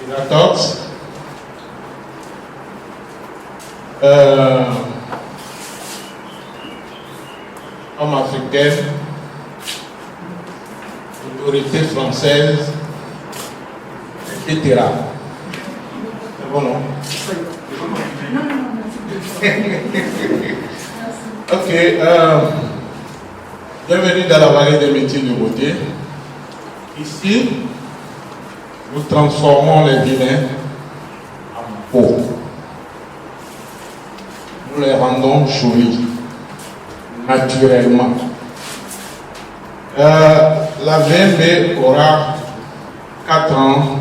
Piratox, homme africaine, autorité française, etc. C'est bon, non? Ok, bienvenue dans la vallée des métiers de beauté. Ici, nous transformons les vilains en beaux. Nous les rendons jolis, naturellement. La VMB aura 4 ans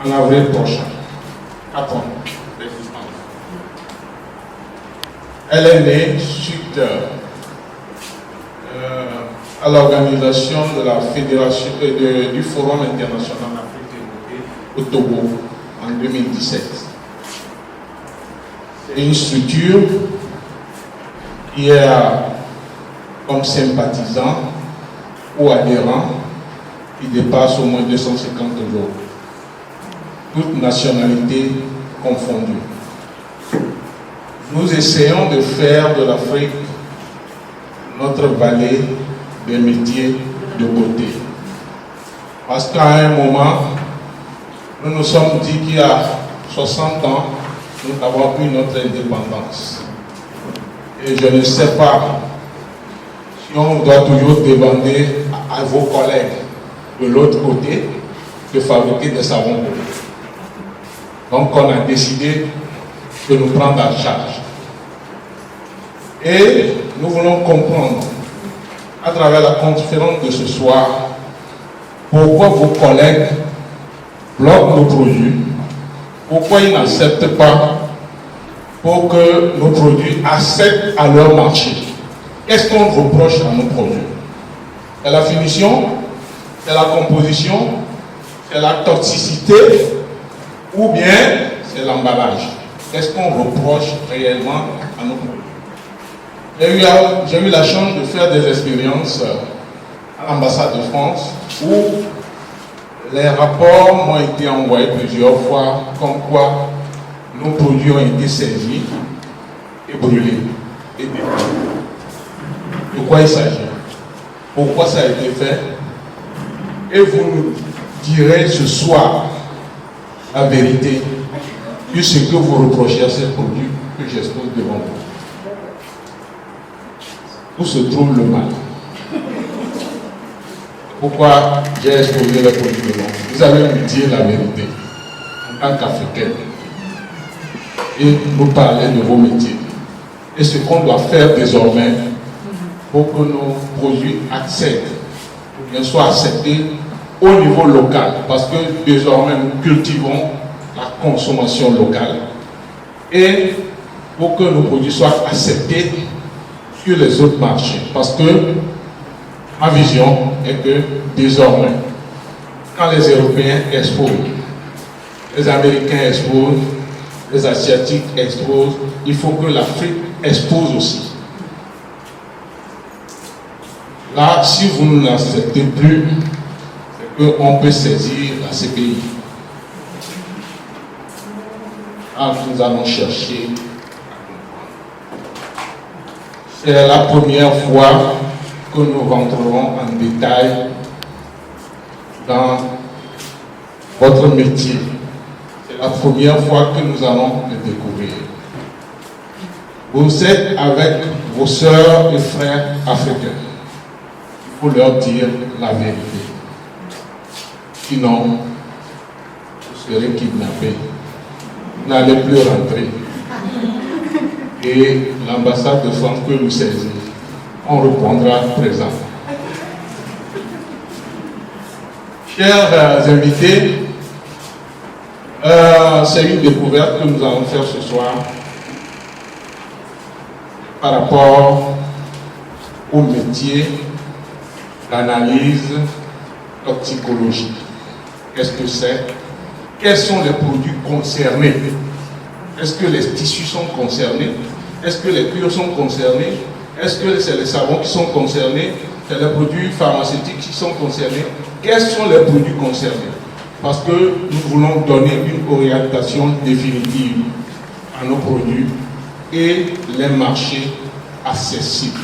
en avril prochain. 4 ans d'existence. Elle est née suite à l'organisation de la fédération du Forum international d'Afrique au Togo en 2017. C'est une structure qui a comme sympathisants ou adhérents qui dépassent au moins 250 jours, toutes nationalités confondues. Nous essayons de faire de l'Afrique notre vallée des métiers de beauté. Parce qu'à un moment, nous nous sommes dit qu'il y a 60 ans, nous avons eu notre indépendance. Et je ne sais pas si on doit toujours demander à vos collègues de l'autre côté de fabriquer des savons pour nous. Donc on a décidé de nous prendre en charge. Et nous voulons comprendre, à travers la conférence de ce soir, pourquoi vos collègues bloquent nos produits, pourquoi ils n'acceptent pas pour que nos produits acceptent à leur marché. Qu'est-ce qu'on reproche à nos produits? C'est la finition, c'est la composition, c'est la toxicité ou bien c'est l'emballage. Qu'est-ce qu'on reproche réellement à nos produits? J'ai eu la chance de faire des expériences à l'ambassade de France où les rapports m'ont été envoyés plusieurs fois comme quoi nos produits ont été saisis et brûlés et détruits. De quoi il s'agit? Pourquoi ça a été fait? Et vous nous direz ce soir la vérité de ce que vous reprochez à ces produits que j'expose devant vous. Où se trouve le mal? Pourquoi j'ai exposé les produits devant vous? Vous allez me dire la vérité en tant qu'Africain et nous parler de vos métiers. Et ce qu'on doit faire désormais pour que nos produits accèdent, ou bien soient acceptés au niveau local, parce que désormais nous cultivons la consommation locale, et pour que nos produits soient acceptés sur les autres marchés. Parce que ma vision est que désormais, quand les Européens exposent, les Américains exposent, les Asiatiques exposent, il faut que l'Afrique expose aussi. Là, si vous ne l'acceptez plus, c'est qu'on peut saisir la CPI. Là, nous allons chercher. C'est la première fois que nous rentrerons en détail dans votre métier. C'est la première fois que nous allons le découvrir. Vous êtes avec vos sœurs et frères africains. Il faut leur dire la vérité. Sinon, vous serez kidnappés. Vous n'allez plus rentrer. Et l'ambassade de France peut nous saisir. On répondra présent. Chers invités, c'est une découverte que nous allons faire ce soir par rapport au métier d'analyse toxicologique. Qu'est-ce que c'est? Quels sont les produits concernés? Est-ce que les tissus sont concernés? Est-ce que les cuirs sont concernés? Est-ce que c'est les savons qui sont concernés? c'est les produits pharmaceutiques qui sont concernés. Quels sont les produits concernés? Parce que nous voulons donner une orientation définitive à nos produits et les marchés accessibles.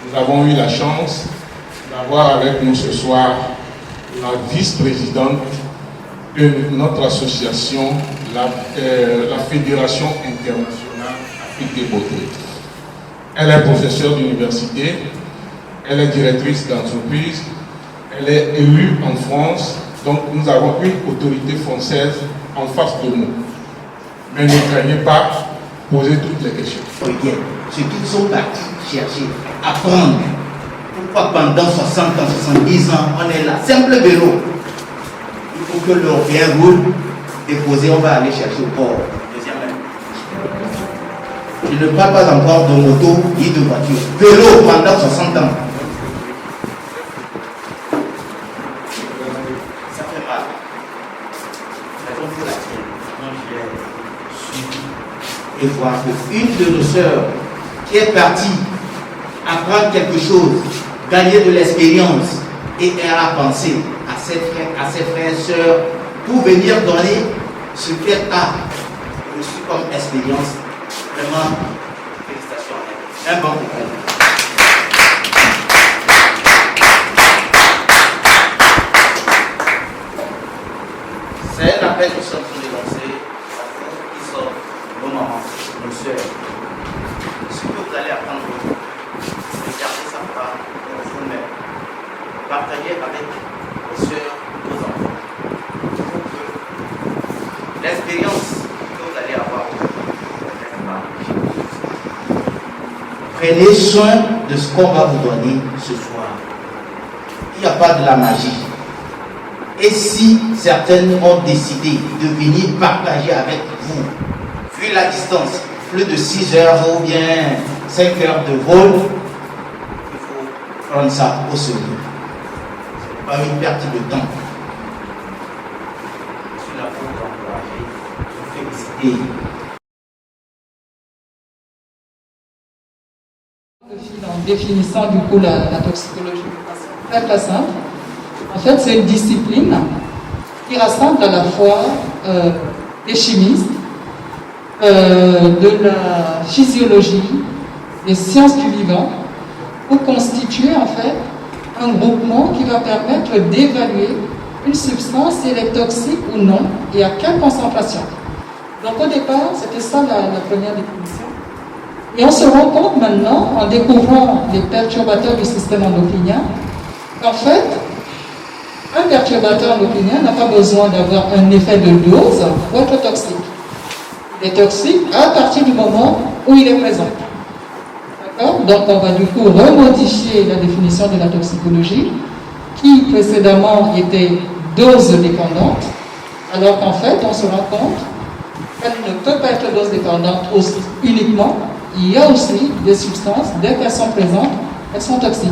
Nous avons eu la chance d'avoir avec nous ce soir la vice-présidente de notre association, la Fédération internationale Afrique des beautés. Elle est professeure d'université, elle est directrice d'entreprise, elle est élue en France, donc nous avons une autorité française en face de nous. Mais ne craignez pas, posez toutes les questions. Ce qu'ils sont partis chercher, apprendre. Pourquoi pendant 60 ans, 70 ans, on est là, simple vélo. Il faut que l'Européen roule, déposer, on va aller chercher au port. Deuxième main. Je ne parle pas encore de moto ni de voiture. Vélo pendant 60 ans. Ça fait mal. Raison pour laquelle moi j'ai suivi et voir qu'une de nos sœurs qui est partie apprendre quelque chose, gagner de l'expérience, et elle a pensé à ses frères et sœurs pour venir donner ce qu'elle a reçu comme expérience. Vraiment, félicitations à elle. Un bon coup. C'est un appel que nous sommes en train de lancer à vous qui sont nos mamans, nos sœurs. Ce que vous allez apprendre, regardez ça par vous-même. Partagez avec vos sœurs, vos enfants. Pour que l'expérience que vous allez avoir, prenez soin de ce qu'on va vous donner ce soir. Il n'y a pas de la magie. Et si certaines ont décidé de venir partager avec vous, vu la distance, plus de 6 heures ou bien 5 heures de vol, il faut prendre ça au sérieux. Ce n'est pas une perte de temps. Je suis là pour vous encourager, vous féliciter. En définissant du coup la toxicologie, très très simple. En fait, c'est une discipline qui rassemble à la fois des chimistes, de la physiologie, des sciences du vivant, pour constituer en fait un groupement qui va permettre d'évaluer une substance, si elle est toxique ou non, et à quelle concentration. Donc au départ, c'était ça la première définition. Et on se rend compte maintenant, en découvrant les perturbateurs du système endocrinien, qu'en fait, un perturbateur endocrinien n'a pas besoin d'avoir un effet de dose pour être toxique. Il est toxique à partir du moment où il est présent. D'accord? Donc on va du coup remodifier la définition de la toxicologie, qui précédemment était dose dépendante, alors qu'en fait on se rend compte qu'elle ne peut pas être dose dépendante uniquement. Il y a aussi des substances, dès qu'elles sont présentes, elles sont toxiques.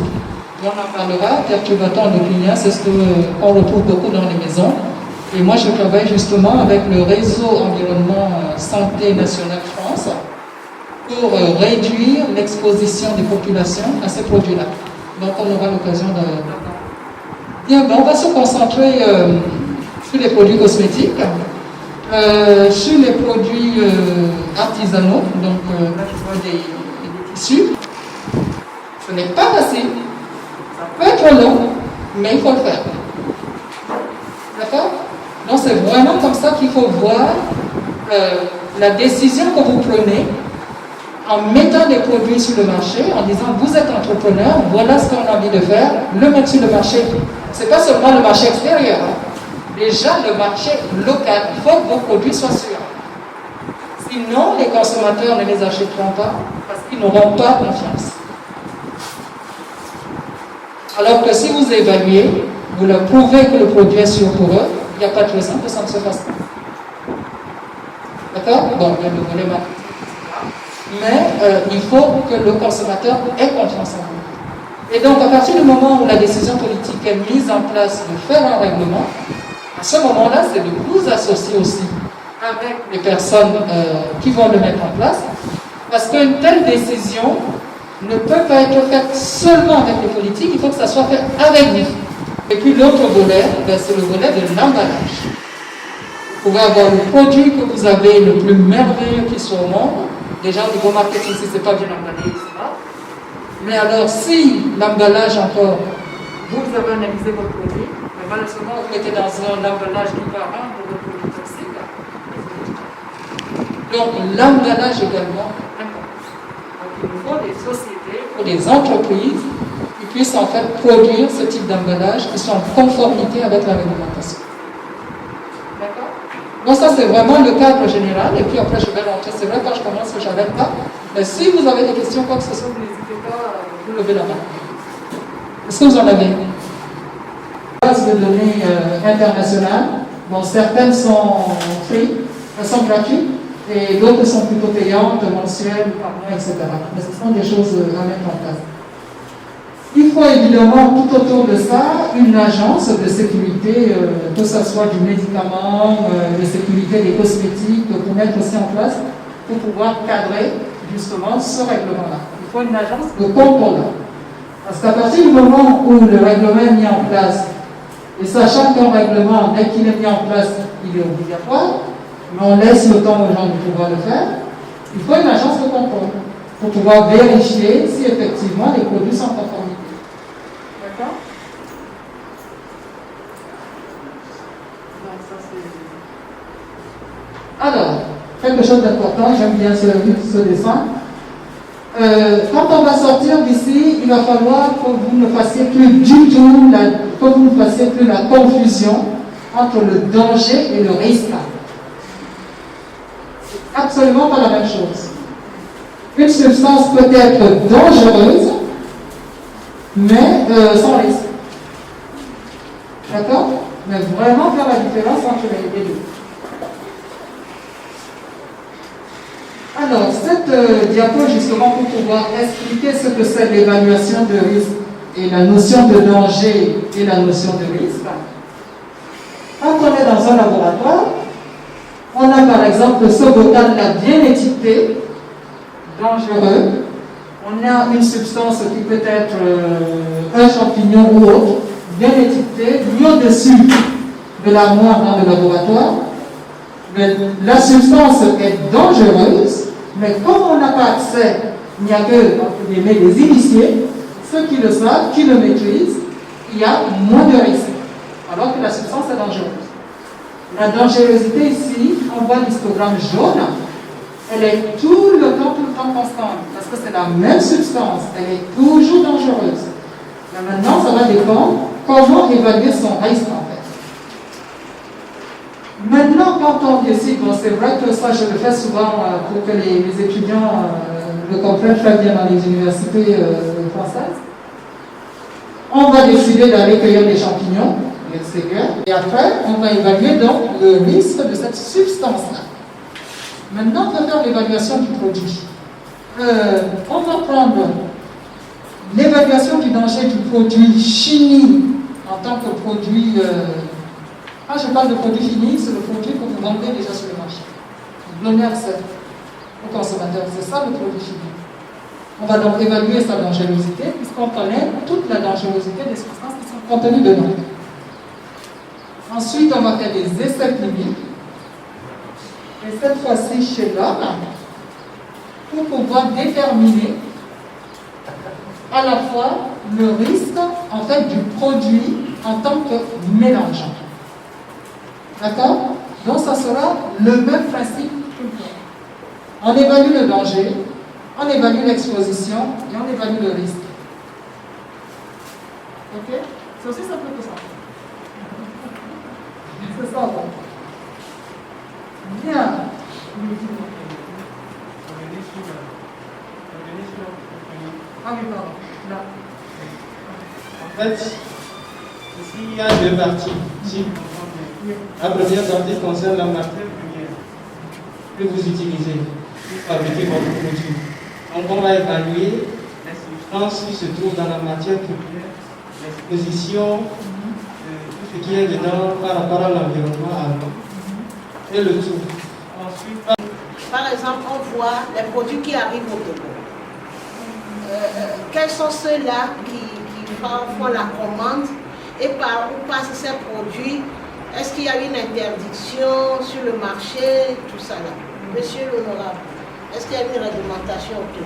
Et on en parlera, perturbateurs endocriniens, c'est ce qu'on retrouve beaucoup dans les maisons. Et moi, je travaille justement avec le réseau Environnement Santé Nationale France pour réduire l'exposition des populations à ces produits-là. Donc, on aura l'occasion de... Bien, ben, on va se concentrer sur les produits cosmétiques. Sur les produits artisanaux, donc là je vois des tissus. Ce n'est pas facile, ça peut être long, mais il faut le faire. D'accord? Donc c'est vraiment comme ça qu'il faut voir la décision que vous prenez en mettant des produits sur le marché, en disant vous êtes entrepreneur, voilà ce qu'on a envie de faire, le mettre sur le marché. Ce n'est pas seulement le marché extérieur. Déjà, le marché local, il faut que vos produits soient sûrs. Sinon, les consommateurs ne les achèteront pas parce qu'ils n'auront pas confiance. Alors que si vous évaluez, vous leur prouvez que le produit est sûr pour eux, il n'y a pas de raison que ça ne se fasse pas. D'accord? Bon, il y a le volet marketing. Mais il faut que le consommateur ait confiance en vous. Et donc, à partir du moment où la décision politique est mise en place de faire un règlement, à ce moment-là, c'est de vous associer aussi avec les personnes qui vont le mettre en place, parce qu'une telle décision ne peut pas être faite seulement avec les politiques, il faut que ça soit fait avec vous. Et puis l'autre volet, c'est le volet de l'emballage. Vous pouvez avoir le produit que vous avez le plus merveilleux qui soit au monde. Déjà au niveau marketing, si ce n'est pas bien emballé, c'est pas. Mais alors, si l'emballage encore, vous avez analysé votre produit, mais malheureusement, vous mettez dans un emballage qui va rendre votre produit toxique. Donc, l'emballage également important. Donc, il nous faut des sociétés, ou des entreprises qui puissent en fait produire ce type d'emballage qui sont en conformité avec la réglementation. D'accord? Donc, ça, c'est vraiment le cadre général. Et puis après, je vais rentrer. C'est vrai, quand je commence, je n'arrête pas. Mais si vous avez des questions, quoi que ce soit, vous n'hésitez pas à vous lever la main. Est-ce que vous en avez? Base de données internationales. Bon, certaines sont free, elles sont gratuites, et d'autres sont plutôt payantes, mensuelles, par mois, etc. Mais ce sont des choses à mettre en place. Il faut évidemment tout autour de ça une agence de sécurité, que ce soit du médicament, de sécurité des cosmétiques, pour mettre aussi en place, pour pouvoir cadrer justement ce règlement-là. Il faut une agence de contrôle. Parce qu'à partir du moment où le règlement est mis en place, et sachant qu'un règlement, dès qu'il est mis en place, il est obligatoire, mais on laisse le temps aux gens de pouvoir le faire, il faut une agence de contrôle pour pouvoir vérifier si effectivement les produits sont en conformité. D'accord? Alors, quelque chose d'important, j'aime bien ce dessin. Quand on va sortir d'ici, il va falloir que vous ne fassiez plus du tout, que vous ne fassiez plus la confusion entre le danger et le risque. C'est absolument pas la même chose. Une substance peut être dangereuse, mais sans risque. D'accord? Mais vraiment faire la différence entre les deux. Alors, cette diapo, justement, pour pouvoir expliquer ce que c'est l'évaluation de risque et la notion de danger et la notion de risque. Quand on est dans un laboratoire, on a par exemple ce bocal-là bien étiqueté, dangereux. On a une substance qui peut être un champignon ou autre, bien étiqueté, mis au-dessus de l'armoire dans le laboratoire. Mais la substance est dangereuse, mais comme on n'a pas accès, il n'y a que, entre guillemets, des initiés, ceux qui le savent, qui le maîtrisent, il y a moins de risques, alors que la substance est dangereuse. La dangerosité ici, on voit l'histogramme jaune, elle est tout le temps constante, parce que c'est la même substance, elle est toujours dangereuse. Mais maintenant, ça va dépendre comment évaluer son risque en fait. Maintenant, quand on décide, bon, c'est vrai que ça, je le fais souvent pour que les étudiants le comprennent très bien dans les universités françaises. On va décider d'aller cueillir des champignons, et après, on va évaluer donc le risque de cette substance-là. Maintenant, on va faire l'évaluation du produit. On va prendre l'évaluation du danger du produit fini en tant que produit. Quand je parle de produit fini, c'est le produit que vous vendez déjà sur le marché. Vous donnez accès au consommateur. C'est ça le produit fini. On va donc évaluer sa dangerosité, puisqu'on connaît toute la dangerosité des substances qui sont contenues dedans. Ensuite, on va faire des essais cliniques. Et cette fois-ci chez l'homme, pour pouvoir déterminer à la fois le risque en fait du produit en tant que mélangeant. D'accord? Donc ça sera le même principe tout le temps. On évalue le danger, on évalue l'exposition et on évalue le risque. Ok? C'est aussi simple que ça. C'est ça, bon. Bien. Ah oui, pardon. Là. En fait, ici il y a deux parties. Ici, la première partie concerne la matière première que vous utilisez pour fabriquer votre produit. Donc on va évaluer les substances qui se trouvent dans la matière première, l'exposition, tout ce qui est dedans par rapport à l'environnement à l'eau et le tout. Ensuite, par exemple, on voit les produits qui arrivent au Togo. quels sont ceux-là qui font la commande et par où passent ces produits? Est-ce qu'il y a une interdiction sur le marché, tout ça là? Monsieur l'honorable, est-ce qu'il y a une réglementation autour?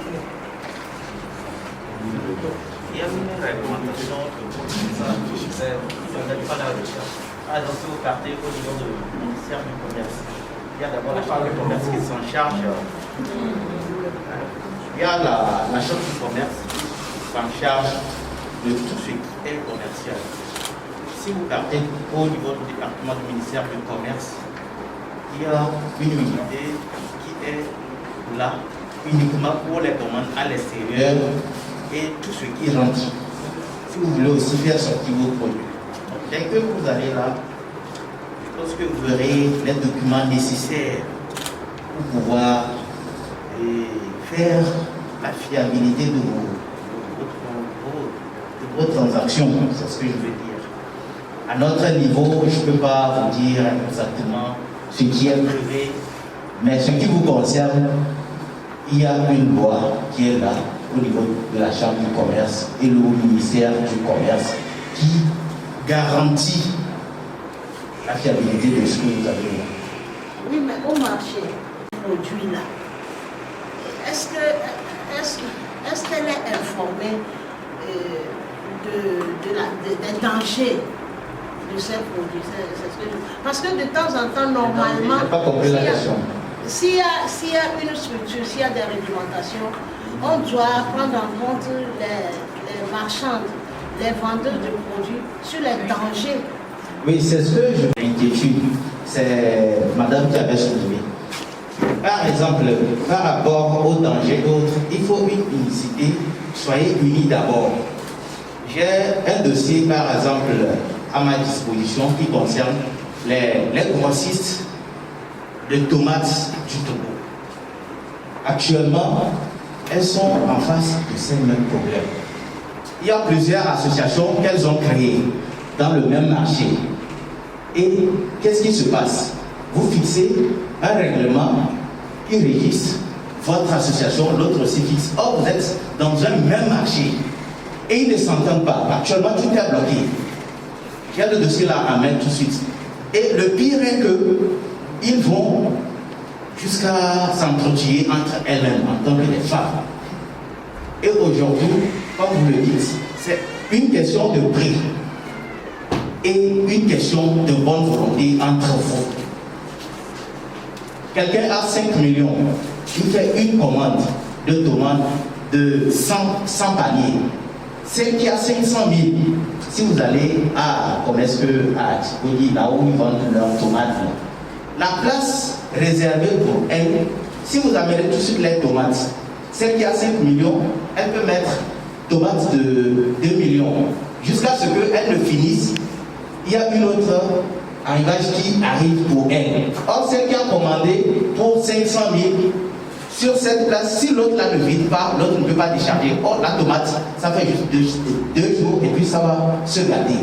Il y a une réglementation autour de ça, mais on n'est pas la recherche. Par exemple, si vous partez au niveau du ministère du Commerce, il y a d'abord la chambre du commerce qui s'en charge. Il y a la chambre du commerce qui s'en charge de tout ce qui est commercial. Si vous partez au niveau du département du ministère du Commerce, il y a une unité qui est là uniquement pour les commandes à l'extérieur et tout ce qui rentre. Si vous voulez aussi faire sortir vos produits. Donc, dès que vous allez là, je pense que vous verrez les documents nécessaires pour pouvoir faire la fiabilité de vos transactions. C'est ce que je veux dire. À notre niveau, je ne peux pas vous dire exactement ce qui est prévu, mais ce qui vous concerne, il y a une loi qui est là au niveau de la Chambre du commerce et le ministère du Commerce qui garantit la fiabilité de ce que vous avez là. Oui, mais au marché, produit là, est-ce qu'elle est informée des dangers de ces produits? Parce que de temps en temps, normalement, s'il y a une structure, s'il y a des réglementations, on doit prendre en compte les marchands, les vendeurs de produits sur les dangers. Oui, c'est ce que je m'inquiète. C'est madame qui avait soulevé. Par exemple, par rapport aux dangers d'autres, il faut une unicité. Soyez unis d'abord. J'ai un dossier, par exemple, à ma disposition qui concerne les grossistes de tomates du Togo. Actuellement, elles sont en face de ces mêmes problèmes. Il y a plusieurs associations qu'elles ont créées dans le même marché. Et qu'est-ce qui se passe? Vous fixez un règlement qui régisse votre association, l'autre aussi fixe. Or, vous êtes dans un même marché et ils ne s'entendent pas. Actuellement, tout est bloqué. Il y a le dossier là à mettre tout de suite. Et le pire est qu'ils vont jusqu'à s'entretuer entre elles-mêmes en tant que des femmes. Et aujourd'hui, comme vous le dites, c'est une question de prix et une question de bonne volonté entre vous. Quelqu'un a 5 millions, il fait une commande de tomates de 100 paniers. Celle qui a 500 000, si vous allez à Ticoli, là où ils vendent leurs tomates, la place réservée pour elle, si vous amenez tout de suite les tomates, celle qui a 5 millions, elle peut mettre tomates de 2 millions. Jusqu'à ce qu'elle ne finisse, il y a une autre arrivage qui arrive pour elle. Or, celle qui a commandé pour 500 000, sur cette place, si l'autre là ne vide pas, l'autre ne peut pas décharger. Or, la tomate, ça fait juste 2 jours et puis ça va se gâter.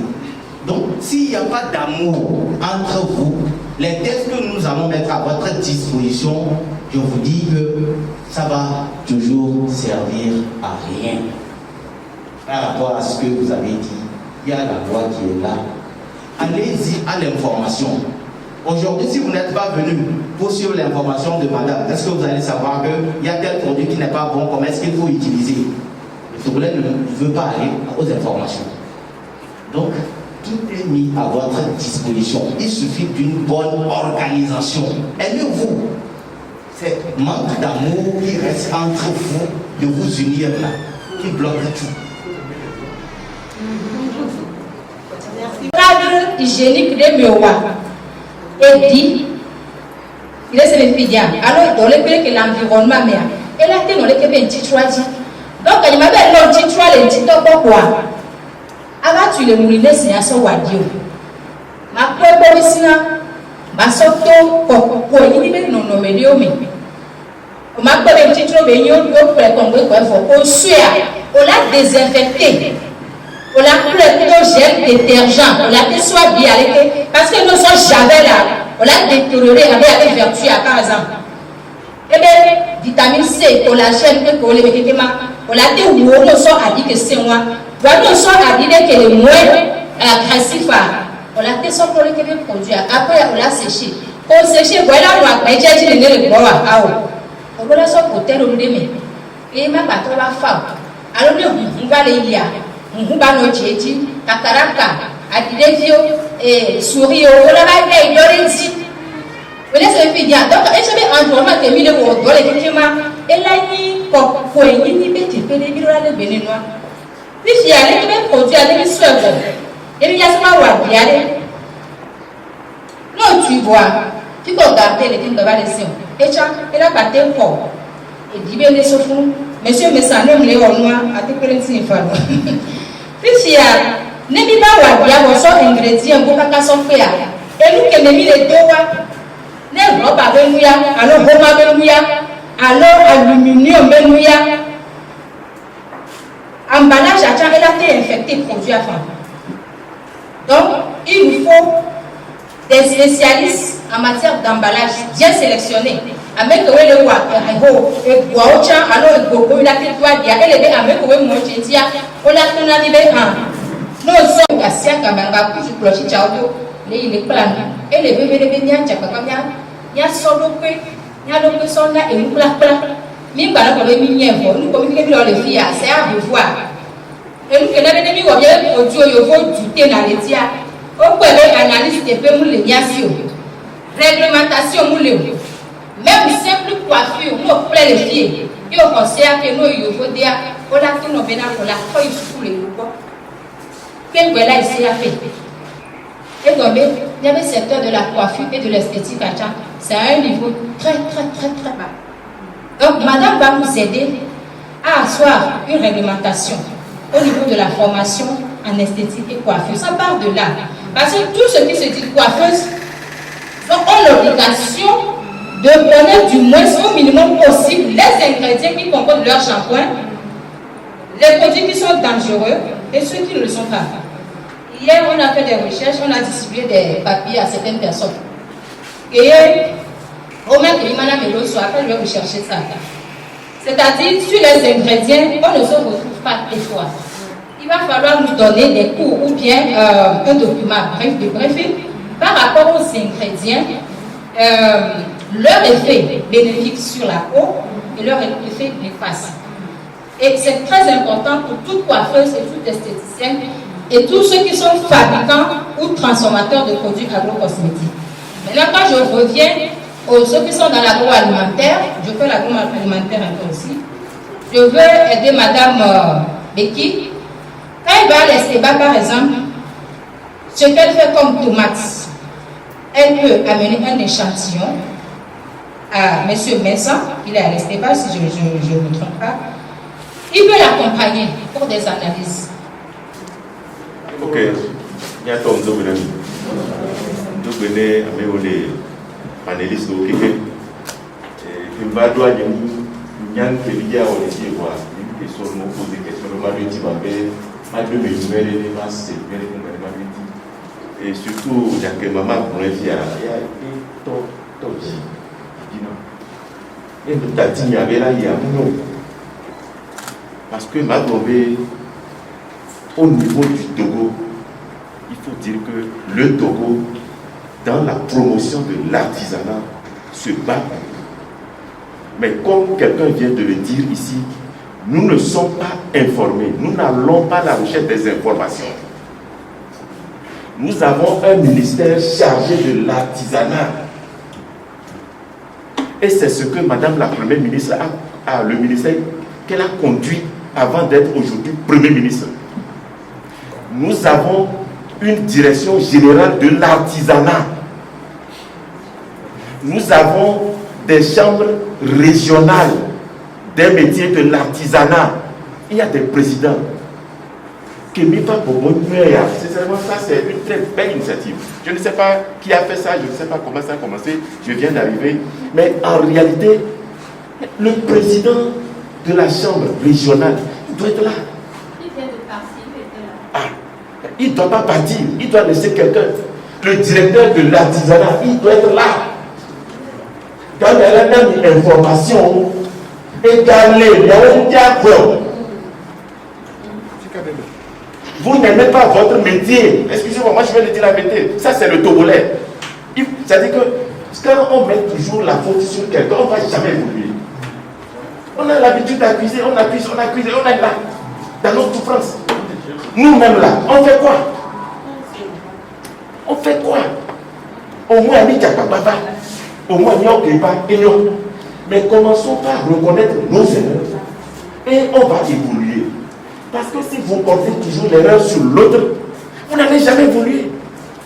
Donc, s'il n'y a pas d'amour entre vous, les tests que nous allons mettre à votre disposition, je vous dis que ça va toujours servir à rien. Par rapport à ce que vous avez dit, il y a la loi qui est là. Allez-y à l'information. Aujourd'hui, si vous n'êtes pas venu pour suivre l'information de madame, est-ce que vous allez savoir qu'il y a tel produit qui n'est pas bon, comment est-ce qu'il faut utiliser? Le Togolais ne veut pas aller aux informations. Donc, tout est mis à votre disposition. Il suffit d'une bonne organisation. Aimez-vous. C'est manque d'amour qui reste entre vous, de vous unir là, qui bloque tout. Cadre hygiénique de Miowa est dit, il est sélectif. Alors, dans le pays que l'environnement met, et là, il y a un petit choix. Donc, il m'a dit, le petit choix, le petit top, quoi. Avant, tu le moulinais, c'est un saut wadio. Ma propre ici, ma soto, pour éliminer nos médiums. On m'a dit, le petit choix, mais il y a un peu de congrès, on suit, on l'a désinfecté. On l'a plutôt gel détergent, on l'a soit bien parce que nous sommes jamais là, on l'a détérioré avec vertu par exemple. et bien vitamine C, collagène, que on les met on l'a dit où on sort à dire que c'est moi. On sort à dire que le moins agressif, on l'a dit sans pour les produits. Après on l'a séché. On séché, voilà, on a déjà dit le bois. On va sortir pour tel ou demain. Et ma patron va faire. Alors on va les lier. On va nos tchétis, cataracta, adidévio et souris. On va aller dans les dit. Vous laissez le dire. Donc, je vais environnement terminé pour les effectivement. Et là, il faut y mettre les béninois. Puis, il y a les produits à l'émission. Et il y a ce qu'on va dire. Non, tu vois. Tu peux regarder les films de Valaision. Et tu as la bataille fort. Et dit bien les sofons. Monsieur Messanom, les Noirs, à tes principes. Puis, il y a. N'est pas wa dia so ingrédients pour kaka so fait. Et nous qui n'aimons les deux. Les robes avec nous, alors Roma avec nous, alors aluminium avec nous. Emballage à tiens, elle a été infectée produit à femme. Donc, il nous faut des spécialistes en matière d'emballage bien sélectionnés. Avec le roi, alors il a été toi, il y a élevé avec le roi, on l'a fait arriver en. Nous sommes à Siakamanga, puis je cloche Tchao, les plans, et les bébés de Tchakakamian. Il y a solo que il y a le son là et nous plaque. Mais pas là pour les miniers, nous communiquons dans les filles, c'est à vous voir. Et nous que l'avons mis au bien produit, il faut du thé dans les tiers. On peut analyse des peu les niations, réglementation moulée. Même simple coiffure, nous plaît les filles. Et on conseille que nous il faut dire, on a tout nos bénins pour la feuille sous les locaux. Quel que là ici a fait. Et donc, il y avait le secteur de la coiffure et de l'esthétique à Tchad. C'est à un niveau très bas. Donc, madame va nous aider à asseoir une réglementation au niveau de la formation en esthétique et coiffure. Ça part de là. Parce que tout ce qui se dit coiffeuse ont l'obligation de connaître du moins au minimum possible les ingrédients qui composent leur shampoing, les produits qui sont dangereux et ceux qui ne le sont pas. Hier, on a fait des recherches, on a distribué des papiers à certaines personnes. Et au même que l'imana me le soit, après je vais vous chercher ça. C'est-à-dire, sur les ingrédients, on ne se retrouve pas des fois. Il va falloir nous donner des cours ou bien un document bref de briefing par rapport aux ingrédients, leur effet bénéfique sur la peau et leur effet néfaste. Et c'est très important pour toute coiffeuse et toute esthéticienne et tous ceux qui sont fabricants ou transformateurs de produits agro-cosmétiques. Maintenant, quand je reviens aux ceux qui sont dans l'agroalimentaire, je fais l'agroalimentaire un peu aussi, je veux aider Madame Becky. Quand elle va à l'Esteba, par exemple, ce qu'elle fait comme tomates, elle peut amener un échantillon à M. Messin, il est à l'Esteba, si je ne me trompe pas. Il peut l'accompagner pour des analyses. Ok, il y a ton double ami. Double né, les panélistes au Kéké. Et il va doit y avoir une question de poser des questions. Et surtout, il y a que maman pour les filles. Il y a et nous t'as dit, il y avait là, il y a non. Parce que Magrobé, au niveau du Togo, il faut dire que le Togo, dans la promotion de l'artisanat, se bat. Mais comme quelqu'un vient de le dire ici, nous ne sommes pas informés. Nous n'allons pas à la recherche des informations. Nous avons un ministère chargé de l'artisanat. Et c'est ce que Madame la Première ministre a le ministère qu'elle a conduit avant d'être aujourd'hui Premier ministre. Nous avons une direction générale de l'artisanat. Nous avons des chambres régionales des métiers de l'artisanat. Il y a des présidents. Sincèrement, ça c'est une très belle initiative. Je ne sais pas qui a fait ça, je ne sais pas comment ça a commencé, je viens d'arriver. Mais en réalité, le président de la chambre régionale, il doit être là. Il vient de partir, il était là. Ah, il ne doit pas partir, il doit laisser quelqu'un. Le directeur de l'artisanat, il doit être là. Quand elle a une information, égalée, il y a un diable. Vous n'aimez pas votre métier. Excusez-moi, moi je vais le dire la vérité. Ça, c'est le Togolais. C'est-à-dire que quand on met toujours la faute sur quelqu'un, on ne va jamais évoluer. On a l'habitude d'accuser, on accuse, on est là, dans notre souffrance. Nous-mêmes là, on fait quoi? On fait quoi? Au moins, on n'y a pas baba. Au moins, on n'y a pas énorme. Mais commençons par reconnaître nos erreurs. Et on va évoluer. Parce que si vous portez toujours l'erreur sur l'autre, vous n'allez jamais évoluer.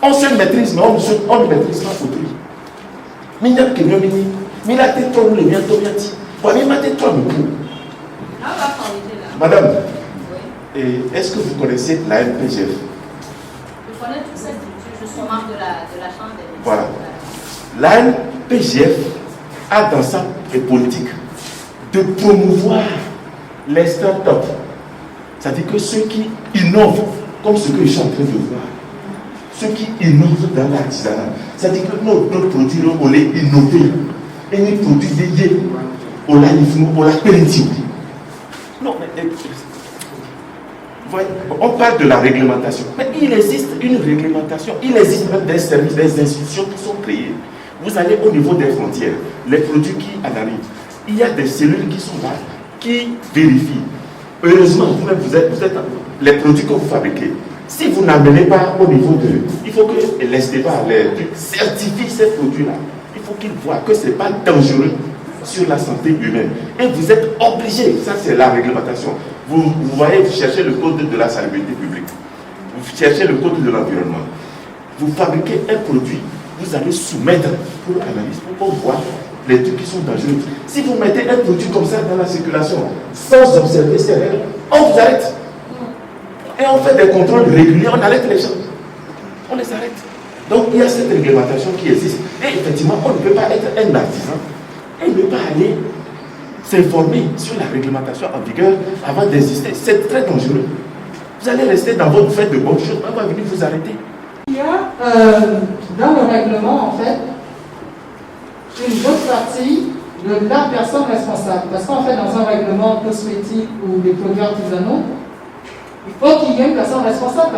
On se maîtrise, mais on ne maîtrise pas autrui. Mignonne que nous, Mila te tombe le mien, tombe yati. Madame, est-ce que vous connaissez la MPGF? Je connais toute cette structure, je suis membre de la Chambre des Voilà. La MPGF a dans sa politique de promouvoir les startups. C'est-à-dire que ceux qui innovent, comme ce que je suis en train de voir, ceux qui innovent dans l'artisanat, c'est-à-dire que nos produits, on les innove. Et les produits liés au la pérenniser. Non, mais voyez, on parle de la réglementation. Mais il existe une réglementation, il existe même des services, des institutions qui sont créées. Vous allez au niveau des frontières, les produits qui arrivent. Il y a des cellules qui sont là, qui vérifient. Heureusement, vous-même, vous êtes les produits que vous fabriquez. Si vous n'amenez pas au niveau de... Il faut que les États certifient ces produits-là. Il faut qu'ils voient que ce n'est pas dangereux sur la santé humaine. Et vous êtes obligé, ça c'est la réglementation. Vous voyez, vous cherchez le code de la salubrité publique. Vous cherchez le code de l'environnement. Vous fabriquez un produit, vous allez soumettre pour analyse, pour voir les trucs qui sont dangereux. Si vous mettez un produit comme ça dans la circulation, sans observer ces règles, on vous arrête. Et on fait des contrôles réguliers, on arrête les gens. On les arrête. Donc il y a cette réglementation qui existe. Et effectivement, on ne peut pas être un artisan et ne pas aller s'informer sur la réglementation en vigueur avant d'exister. C'est très dangereux. Vous allez rester dans votre fait de bonnes choses, on va venir vous arrêter. Il y a dans le règlement, en fait, une autre partie de la personne responsable. Parce qu'en fait, dans un règlement cosmétique ou des produits artisanaux, il faut qu'il y ait une personne responsable.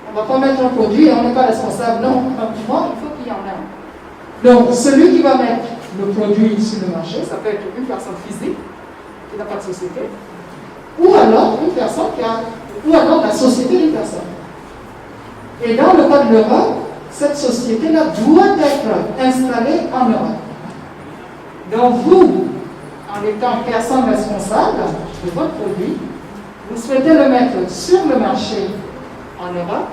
On ne va pas mettre un produit et on n'est pas responsable. Non, pratiquement, il faut qu'il y en ait un. Donc, celui qui va mettre le produit sur le marché, ça peut être une personne physique qui n'a pas de société, ou alors une personne ou alors la société d'une personne. Et dans le cas de l'Europe, cette société-là doit être installée en Europe. Donc vous, en étant personne responsable de votre produit, vous souhaitez le mettre sur le marché en Europe,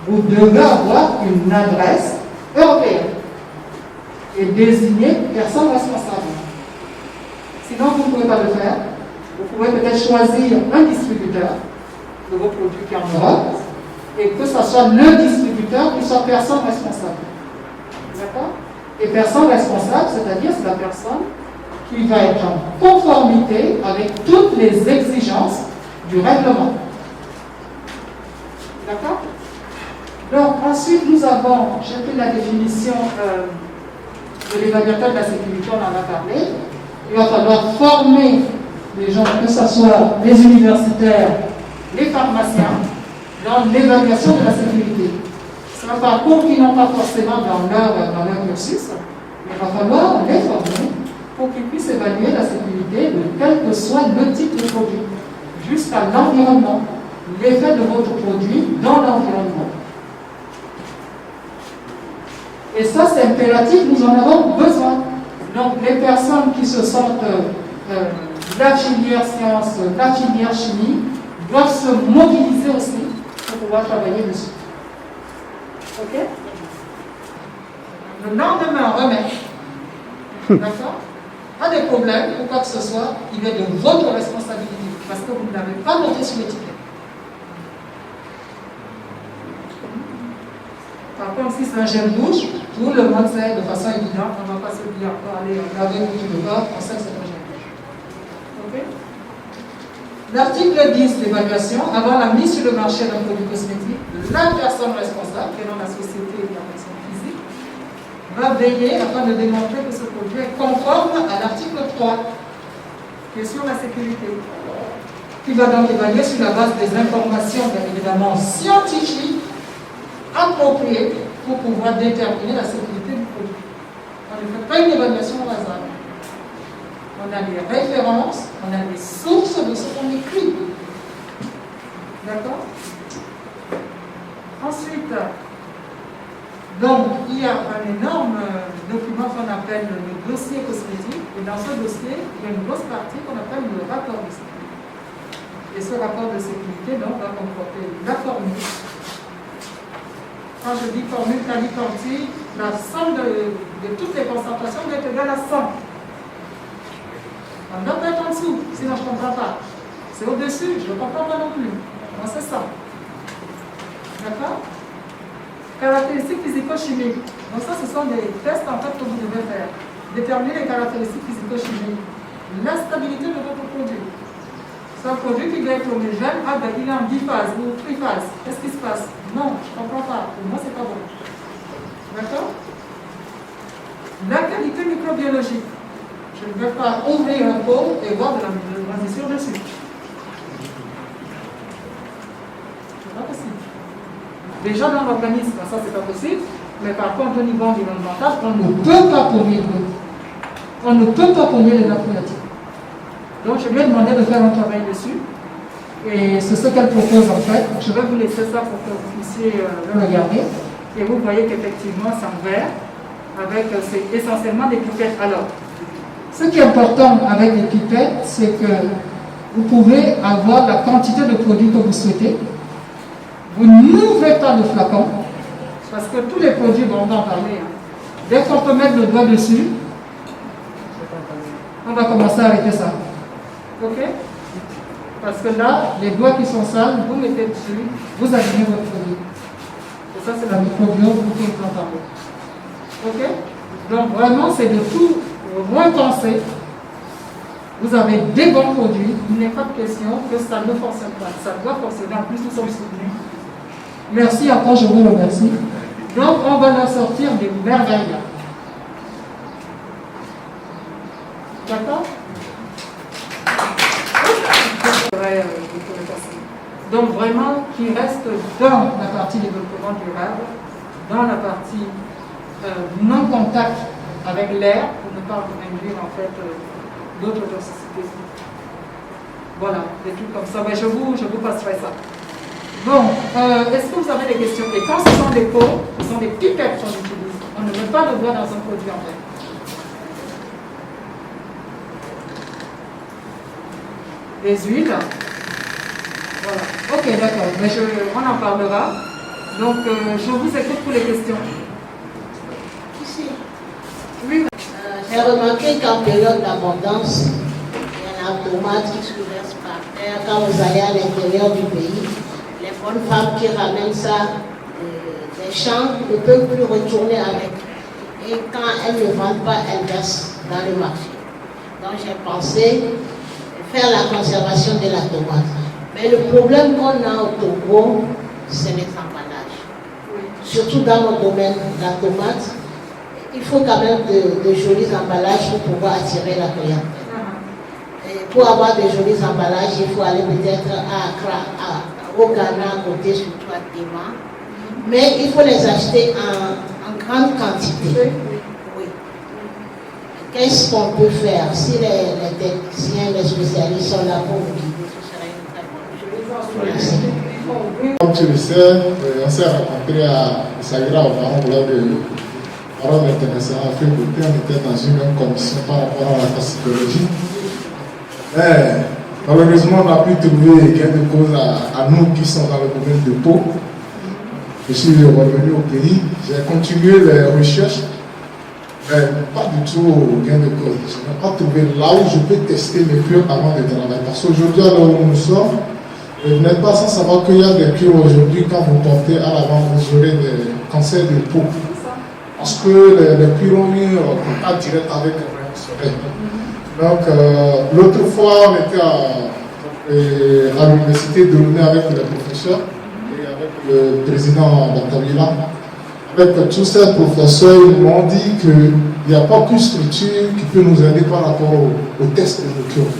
vous devez avoir une adresse européenne et désigner personne responsable. Sinon, vous ne pouvez pas le faire. Vous pouvez peut-être choisir un distributeur de vos produits qui est en Europe et que ce soit le distributeur qui soit personne responsable. D'accord? Et personne responsable, c'est-à-dire c'est la personne qui va être en conformité avec toutes les exigences du règlement. D'accord? Donc, ensuite, nous avons, j'ai pris la définition de l'évaluateur de la sécurité, on en a parlé. Il va falloir former les gens, que ce soit les universitaires, les pharmaciens, dans l'évaluation de la sécurité. C'est un parcours qu'ils n'ont pas forcément dans leur cursus, mais il va falloir les former pour qu'ils puissent évaluer la sécurité de quel que soit le type de produit, jusqu'à l'environnement, l'effet de votre produit dans l'environnement. Et ça, c'est impératif, nous en avons besoin. Donc, les personnes qui se sentent de la filière science, de la filière chimie, doivent se mobiliser aussi pour pouvoir travailler dessus. Ok? Le lendemain, on remet. D'accord? Pas de problème, ou quoi que ce soit, il est de votre responsabilité, parce que vous n'avez pas noté sur l'étiquette. Par contre, si c'est un gel douche, tout le monde sait de façon évidente, on ne va pas se dire encore aller laver tout le corps, on sait que c'est un gel douche. Ok? L'article 10, l'évaluation, avant la mise sur le marché d'un produit cosmétique, la personne responsable, qui est dans la société ou la personne physique, va veiller afin de démontrer que ce produit est conforme à l'article 3, qui est sur la sécurité, qui va donc évaluer sur la base des informations, bien évidemment, scientifiques, appropriées pour pouvoir déterminer la sécurité du produit. On ne fait pas une évaluation au hasard. On a les références, on a les sources de ce qu'on écrit. D'accord? Ensuite, donc, il y a un énorme document qu'on appelle le dossier cosmétique. Et dans ce dossier, il y a une grosse partie qu'on appelle le rapport de sécurité. Et ce rapport de sécurité, donc, va comporter la formule. Quand je dis formule qualificative, la somme de toutes les concentrations doit être égale à 100. On ne doit pas être en dessous, sinon je ne comprends pas. C'est au-dessus, je ne comprends pas non plus. Moi, c'est ça. D'accord? Caractéristiques physico-chimiques. Donc ça, ce sont des tests en fait que vous devez faire. Déterminer les caractéristiques physico-chimiques. La stabilité de votre produit. C'est un produit qui doit être homogène, il est en biphases ou triphase. Qu'est-ce qui se passe? Non, je ne comprends pas. Pour moi, c'est pas bon. D'accord? La qualité microbiologique. Je ne vais pas ouvrir un pot et voir de la moisissure dessus. C'est pas possible. Déjà dans l'organisme, ça c'est pas possible, mais par contre au niveau environnemental, on ne peut pas polluer l'eau. On ne peut pas polluer les nappes phréatiques. Donc je lui ai demandé de faire un travail dessus. Et c'est ce qu'elle propose en fait. Je vais vous laisser ça pour que vous puissiez le regarder. Et vous voyez qu'effectivement c'est en verre, avec c'est essentiellement des pipettes. Alors, ce qui est important avec les pipettes, c'est que vous pouvez avoir la quantité de produits que vous souhaitez. Vous n'ouvrez pas le flacon, parce que tous les produits, bon, on va en parler. Dès qu'on peut mettre le doigt dessus, on va commencer à arrêter ça. Ok? Parce que là, les doigts qui sont sales, vous mettez dessus, vous abîmez votre produit. Et ça, c'est la microbiome pour qui vous en parlez. Ok? Donc vraiment, c'est de tout repenser. Vous avez des bons produits, il n'est pas de question que ça ne fonctionne pas. Ça doit fonctionner. En plus, nous sommes soutenus. Merci encore, je vous remercie. Donc, on va leur sortir des merveilles. D'accord? Donc, vraiment, qui reste dans la partie développement durable, dans la partie non-contact avec l'air, pour ne pas induire en fait d'autres toxicités. Voilà, des trucs comme ça. Mais je vous passerai ça. Bon, est-ce que vous avez des questions? Et quand ce sont des pots, ce sont des pipettes qu'on utilise. On ne met pas le doigt dans un produit en fait. Les huiles. Voilà. Ok, d'accord. Mais on en parlera. Donc, je vous écoute pour les questions. Ici. Oui. J'ai remarqué qu'en période d'abondance, il y a la tomate qui se verse par terre. Quand vous allez à l'intérieur du pays, les bonnes femmes qui ramènent ça des champs ne peuvent plus retourner avec. Et quand elles ne vendent pas, elles versent dans le marché. Donc j'ai pensé faire la conservation de la tomate. Mais le problème qu'on a au Togo, c'est les emballages. Surtout dans notre domaine, la tomate, il faut quand même de jolis emballages pour pouvoir attirer la clientèle. Et pour avoir de jolis emballages, il faut aller peut-être à Accra, au Ghana, à côté, surtout à Tema. Mais il faut les acheter en grande quantité. Oui. Qu'est-ce qu'on peut faire? Si les techniciens, les spécialistes sont là pour vous guider, ce serait une très bonne chose. Merci. Comme tu le sais, on s'est rencontrés à Sagra au Maroc lors de Forum international Afrique côté. On était dans une même commission par rapport à la toxicologie. Mais malheureusement, on n'a pu trouver gain de cause à nous qui sommes dans le domaine de peau. Je suis revenu au pays, j'ai continué les recherches, mais pas du tout gain de cause. Je n'ai pas trouvé là où je peux tester mes cures avant de travailler. Parce qu'aujourd'hui, à l'heure où nous sommes, vous n'êtes pas sans savoir qu'il y a des cures aujourd'hui, quand vous portez à l'avant, vous aurez des cancers de peau. Parce que les cures ont eu un contact direct avec le soleil. Donc, l'autre fois, on était à l'université de Lomé avec les professeurs et avec le président Batabila. avec tous ces professeurs, ils m'ont dit qu'il n'y a pas qu'une structure qui peut nous aider par rapport au test de nos cures.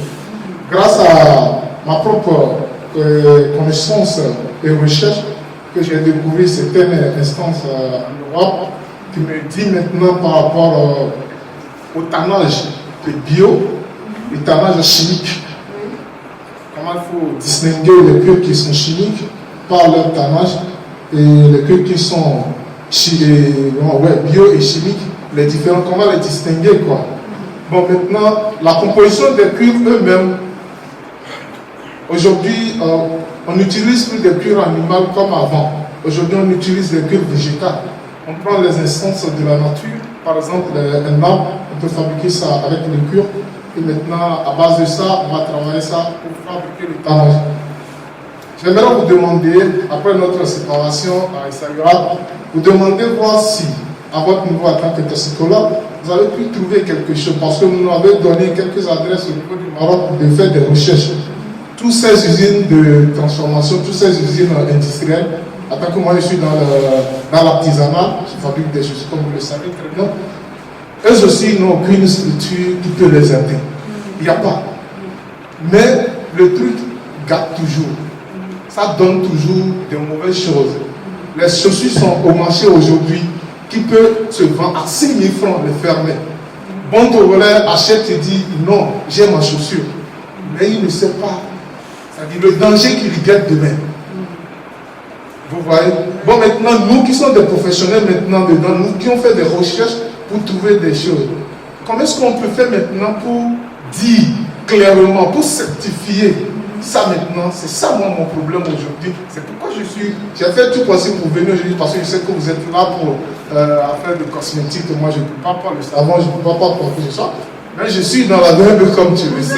Grâce à ma propre connaissance et recherche, que j'ai découvert certaines instances en Europe qui me dit maintenant par rapport au tannage de bio et tannage chimique. Comment il faut distinguer les cures qui sont chimiques par leur tannage et les cures qui sont bio et chimiques, les différents, comment les distinguer quoi. Bon, maintenant, la composition des cures eux-mêmes, aujourd'hui, on n'utilise plus des cures animales comme avant. Aujourd'hui, on utilise des cures végétales. On prend les instances de la nature, par exemple, un arbre, on peut fabriquer ça avec les cures. Et maintenant, à base de ça, on va travailler ça pour fabriquer le tannage. J'aimerais vous demander, après notre séparation à Essaïra, vous demander voir si, à votre niveau en tant que toxicologue, vous avez pu trouver quelque chose, parce que vous nous avez donné quelques adresses au niveau du Maroc pour faire des recherches. Toutes ces usines de transformation, toutes ces usines industrielles, en tant que moi je suis dans l'artisanat, je fabrique des choses comme vous le savez très bien, eux aussi n'ont aucune structure qui peut les aider. Il n'y a pas. Mais le truc gâte toujours. Ça donne toujours de mauvaises choses. Les chaussures sont au marché aujourd'hui qui peut se vendre à 6 000 francs les fermer. Bon Togolais achète et dit non, j'ai ma chaussure. Mais il ne sait pas. C'est-à-dire le danger qui lui guette demain. Vous voyez? Bon, maintenant, nous qui sommes des professionnels maintenant dedans, nous qui ont fait des recherches pour trouver des choses, comment est-ce qu'on peut faire maintenant pour dire clairement, pour certifier ça maintenant? C'est ça moi mon problème aujourd'hui. C'est pourquoi j'ai fait tout possible pour venir aujourd'hui, parce que je sais que vous êtes là pour affaire de cosmétiques. Moi je ne peux pas le savon, je ne peux pas porter ce ça. Mais je suis dans la verbe comme tu le sais.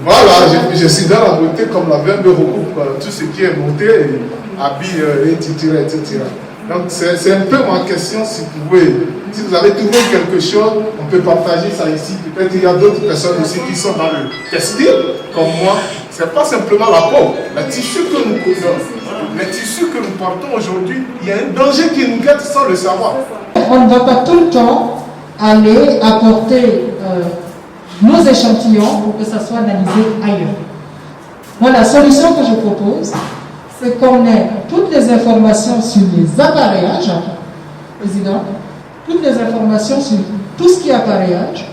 Voilà, je suis dans la beauté comme la verbe regroupe tout ce qui est beauté, habits, etc. Donc c'est un peu ma question, si vous avez trouvé quelque chose, on peut partager ça ici. Peut-être qu'il y a d'autres personnes aussi qui sont dans le textile, comme moi. Ce n'est pas simplement la peau, les tissus que nous connaissons, les tissus que nous portons aujourd'hui, il y a un danger qui nous guette sans le savoir. On ne va pas tout le temps aller apporter nos échantillons pour que ça soit analysé ailleurs. Moi, la solution que je propose, c'est qu'on ait toutes les informations sur les appareillages, Président, toutes les informations sur tout ce qui est appareillage,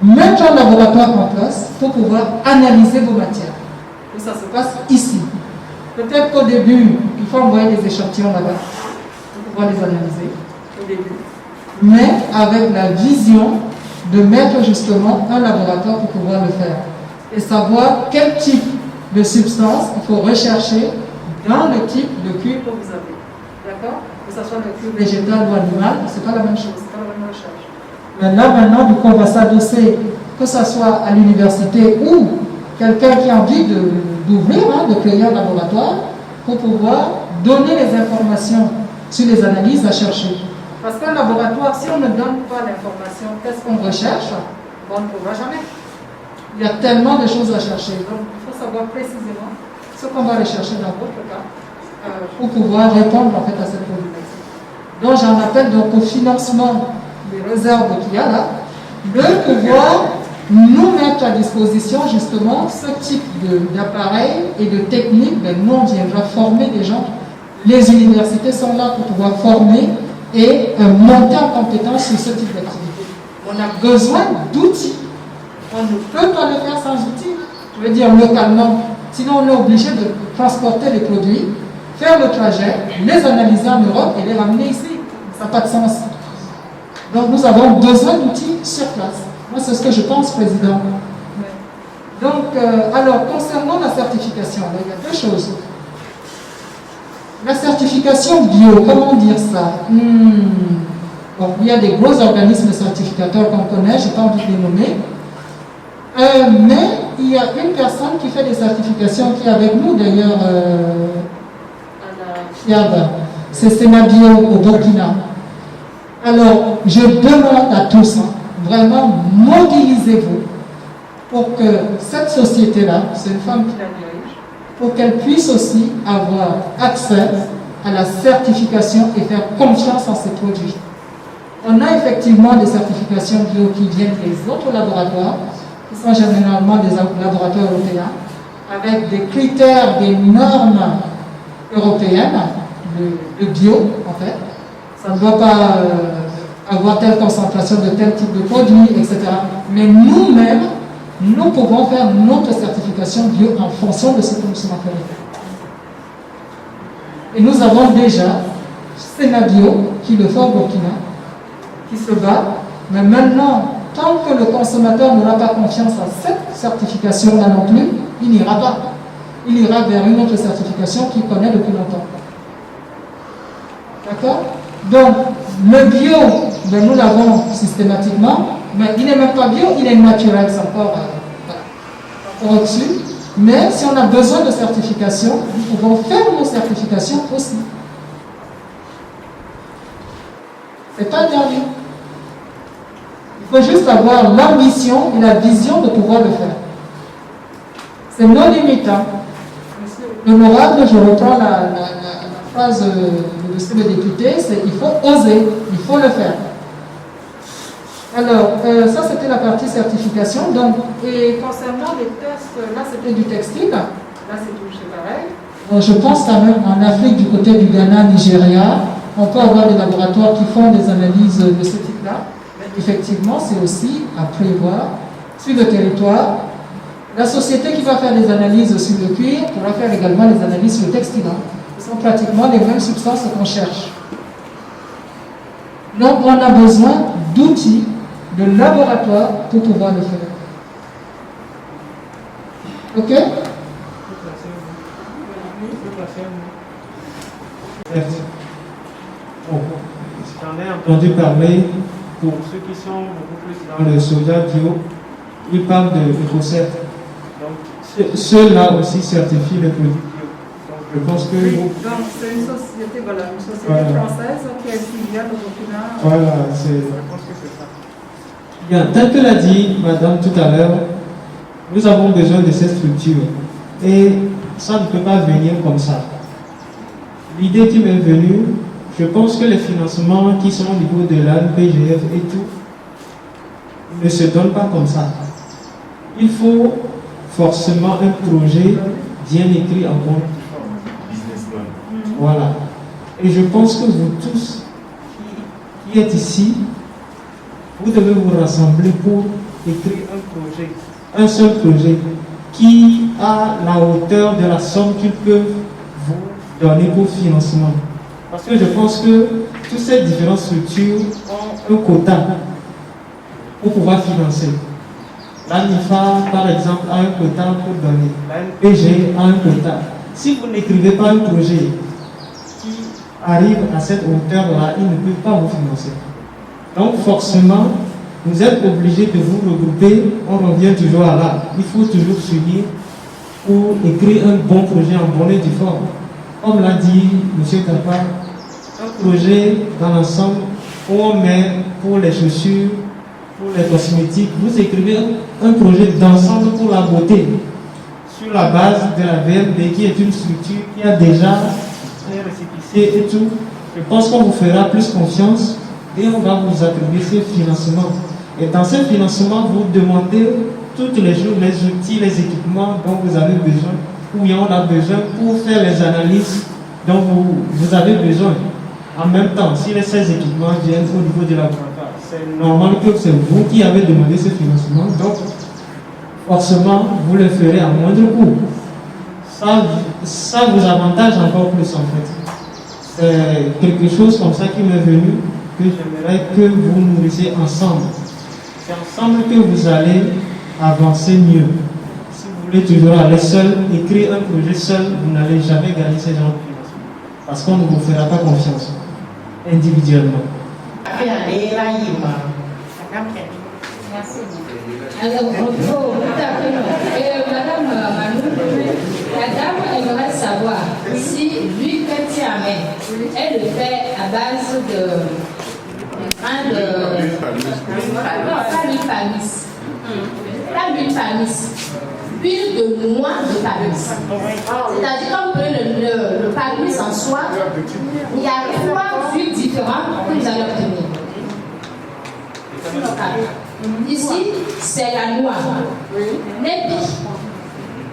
mettre un laboratoire en place pour pouvoir analyser vos matières. Et ça se passe ici. Peut-être qu'au début, il faut envoyer des échantillons là-bas pour pouvoir les analyser au début. Mais avec la vision de mettre justement un laboratoire pour pouvoir le faire. Et savoir quel type de substance il faut rechercher dans le type de cure que vous avez. D'accord? Que ce soit le cure végétal ou animal, ce n'est pas la même chose, ce n'est pas la même recherche. Mais là maintenant, du coup, on va s'adosser, que ce soit à l'université ou quelqu'un qui a envie d'ouvrir, de créer un laboratoire pour pouvoir donner les informations sur les analyses à chercher. Parce qu'un laboratoire, si on ne donne pas l'information, qu'est-ce qu'on recherche, on ne trouvera jamais. Il y a tellement de choses à chercher. Donc, il faut savoir précisément ce qu'on va rechercher dans votre cas pour pouvoir répondre en fait à cette problématique. Donc, j'en appelle donc au financement des réserves qu'il y a là, de pouvoir nous mettre à disposition justement ce type d'appareils et de techniques. Ben, nous, on viendra former des gens. Les universités sont là pour pouvoir former et monter en compétence sur ce type d'activité. On a besoin d'outils. On ne peut pas le faire sans outils. Je veux dire localement. Sinon, on est obligé de transporter les produits, faire le trajet, les analyser en Europe et les ramener ici. Ça n'a pas de sens. Donc, nous avons besoin d'outils sur place. Moi, c'est ce que je pense, Président. Donc, alors, concernant la certification, il y a deux choses. La certification bio, comment dire ça? Bon, il y a des gros organismes certificateurs qu'on connaît, je n'ai pas envie de les nommer. Mais il y a une personne qui fait des certifications qui est avec nous d'ailleurs à la FIAB, c'est Sénabio au Burkina. Alors, je demande à tous, vraiment, mobilisez-vous pour que cette société-là, c'est une femme qui la dirige, pour qu'elle puisse aussi avoir accès à la certification et faire confiance en ces produits. On a effectivement des certifications bio qui viennent des autres laboratoires, qui sont généralement des laboratoires européens, avec des critères, des normes européennes de bio, en fait. Ça ne doit pas avoir telle concentration de tel type de produit, etc. Mais nous-mêmes, nous pouvons faire notre certification bio en fonction de ce que nous sommes en train de faire. Et nous avons déjà Sénabio qui le fait au Burkina, qui se bat, mais maintenant, tant que le consommateur n'aura pas confiance à cette certification-là non plus, il n'ira pas. Il ira vers une autre certification qu'il connaît depuis longtemps. D'accord? Donc, le bio, ben, nous l'avons systématiquement, mais il n'est même pas bio, il est naturel, c'est encore au-dessus. Mais si on a besoin de certification, nous pouvons faire nos certifications aussi. C'est pas interdit. Il faut juste avoir l'ambition et la vision de pouvoir le faire. C'est non limitant. L'honorable, je reprends la phrase de monsieur le député, c'est il faut oser, il faut le faire. Alors, ça c'était la partie certification. Donc, et concernant les tests, là c'était du textile, là c'est pareil. Je pense quand même en Afrique, du côté du Ghana, Nigeria, on peut avoir des laboratoires qui font des analyses de ce type-là. Mais effectivement, c'est aussi à prévoir sur le territoire. La société qui va faire des analyses sur le cuir pourra faire également des analyses sur le textile. Ce sont pratiquement les mêmes substances qu'on cherche. Donc, on a besoin d'outils, de laboratoires pour pouvoir le faire. Ok? Bon, j'en ai entendu parler, pour ceux qui sont beaucoup plus dans le soja bio, ils parlent de Ecocert. Donc, ceux-là aussi certifient les produits bio. Donc, je pense que... Oui, donc, c'est une société, voilà, une société française qui est filiale au Burkina. Voilà, je pense que c'est ça. Bien, tel que l'a dit madame tout à l'heure, nous avons besoin de cette structure. Et ça ne peut pas venir comme ça. L'idée qui m'est venue, je pense que les financements qui sont au niveau de l'ANPGF et tout ne se donnent pas comme ça. Il faut forcément un projet bien écrit en bonne businessman. Voilà. Et je pense que vous tous qui êtes ici, vous devez vous rassembler pour écrire un projet, un seul projet qui a la hauteur de la somme qu'ils peuvent vous donner pour financement. Parce que je pense que toutes ces différentes structures ont un quota pour pouvoir financer. L'ANIFA, par exemple, a un quota pour donner. L'ANPG a un quota. Si vous n'écrivez pas un projet qui arrive à cette hauteur-là, ils ne peuvent pas vous financer. Donc forcément, vous êtes obligé de vous regrouper. On revient toujours à là. Il faut toujours s'unir pour écrire un bon projet en bonne et due forme. Comme l'a dit M. Kapa, un projet dans l'ensemble où on met pour les chaussures, pour les cosmétiques, vous écrivez un projet d'ensemble pour la beauté sur la base de la VLB qui est une structure qui a déjà un récépissé et tout. Je pense qu'on vous fera plus confiance et on va vous attribuer ce financement. Et dans ce financement, vous demandez toutes les jours les outils, les équipements dont vous avez besoin, ou bien on a besoin pour faire les analyses dont vous avez besoin. En même temps, si ces équipements viennent au niveau de la laboratoire, c'est normal que c'est vous qui avez demandé ce financement, donc forcément, vous le ferez à moindre coût. Ça vous avantage encore plus en fait. C'est quelque chose comme ça qui m'est venu, que j'aimerais que vous nourrissiez ensemble. C'est ensemble que vous allez avancer mieux. Si vous voulez toujours aller seul, écrire un projet seul, vous n'allez jamais gagner ce genre de financement. Parce qu'on ne vous fera pas confiance individuellement. Merci. Alors, Madame Manou, la dame aimerait savoir si l'huile que tu amènes, elle le fait à base de grains de... Non, pas l'huile panis. Pas l'huile panis. huile de noix de Paris. C'est-à-dire, quand vous prenez le Paris en soi, il y a 3 huiles différentes que vous allez obtenir. Ici, c'est la noix, l'épi,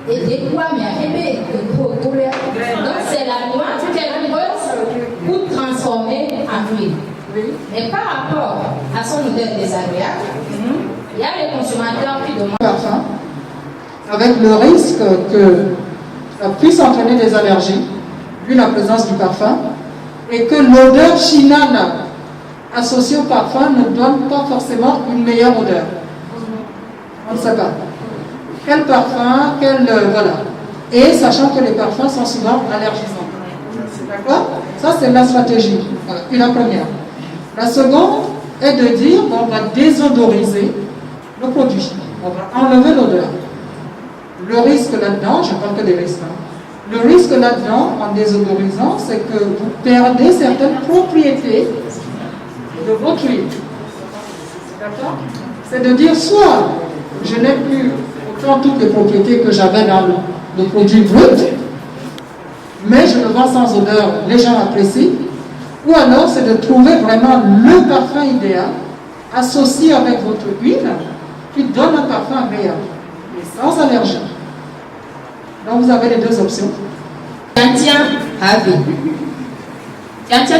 et des pois, mais donc c'est la noix qu'elle creuse pour transformer en huile. Mais par rapport à son odeur désagréable, il y a les consommateurs qui demandent parfum, avec le risque que ça puisse entraîner des allergies, vu la présence du parfum, et que l'odeur finale associée au parfum ne donne pas forcément une meilleure odeur. On ne sait pas. Quel parfum, voilà. Et sachant que les parfums sont souvent allergisants. D'accord? Ça, c'est la stratégie. Voilà. Puis la première. La seconde est de dire qu'on va désodoriser le produit. On va enlever l'odeur. Le risque là-dedans, je ne parle que des risques, le risque là-dedans, en désodorisant, c'est que vous perdez certaines propriétés de votre huile. D'accord? C'est de dire soit je n'ai plus autant toutes les propriétés que j'avais dans le produit brut, mais je le vends sans odeur, les gens apprécient, ou alors c'est de trouver vraiment le parfum idéal associé avec votre huile qui donne un parfum agréable et sans allergie. Donc vous avez les deux options. Tiens,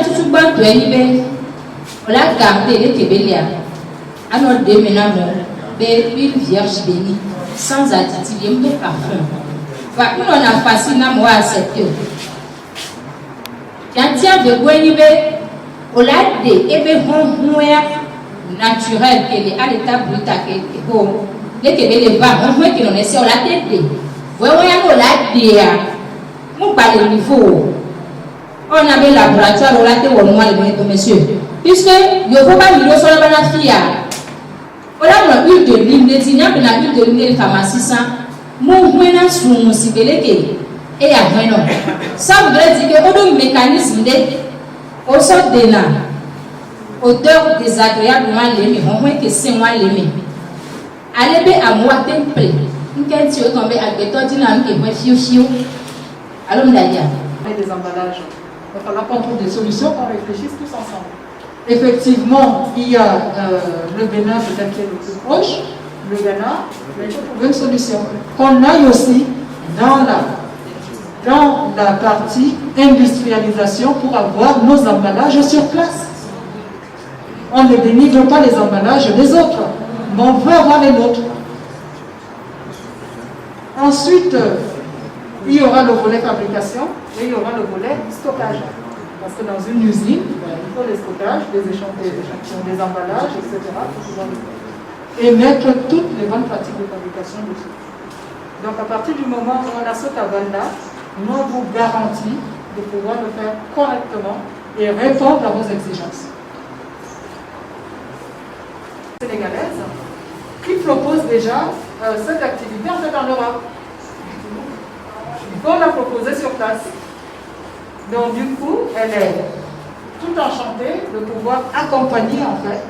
tout le monde on l'a gardé les Kébélia. Alors, déménagement, une vierge bénie, sans additif, il y a un parfum. Voilà, on a facile à moi accepter. Tiens, de Gouenibé, on l'a dit, et bien, on naturel, qui est à l'état brut, les Kébélia, on voit qu'on essaie, on l'a dit. Vous voyez, on l'a dit, on parle de niveau. On avait le laboratoire, on l'a dit, on a dit, monsieur. Puisque il ne faut pas miroir sur la fille. On a une huile de lime, les ignames de la huile de lime de pharmacie, mon moyen sur mon cibélé et à vraiment. Ça voudrait dire que le mécanisme au sort de là, odeur désagréablement l'aimé, au moins que c'est moi l'aimé. Allez à moi temple, une question tombée à béton dynamique et moi fiu. Alors, d'ailleurs. Des emballages. Il va falloir qu'on trouve des solutions, qu'on réfléchisse tous ensemble. Effectivement, il y a le Bénin peut-être qui est le plus proche, le Ghana, mais il faut trouver une solution. Qu'on aille aussi dans la partie industrialisation pour avoir nos emballages sur place. On ne dénigre pas les emballages des autres, mais on veut avoir les nôtres. Ensuite, il y aura le volet fabrication et il y aura le volet stockage. Parce que dans une usine, il faut les stockages, des échantillons, des emballages, etc. pour pouvoir les stocker. Et mettre toutes les bonnes pratiques de fabrication dessus. Donc à partir du moment où on a ce tableau-là, nous on vous garantit de pouvoir le faire correctement et répondre à vos exigences. Sénégalaise qui propose déjà cette activité en fait en Europe. Il faut la proposer sur place. Donc du coup, elle est tout enchantée de pouvoir accompagner en fait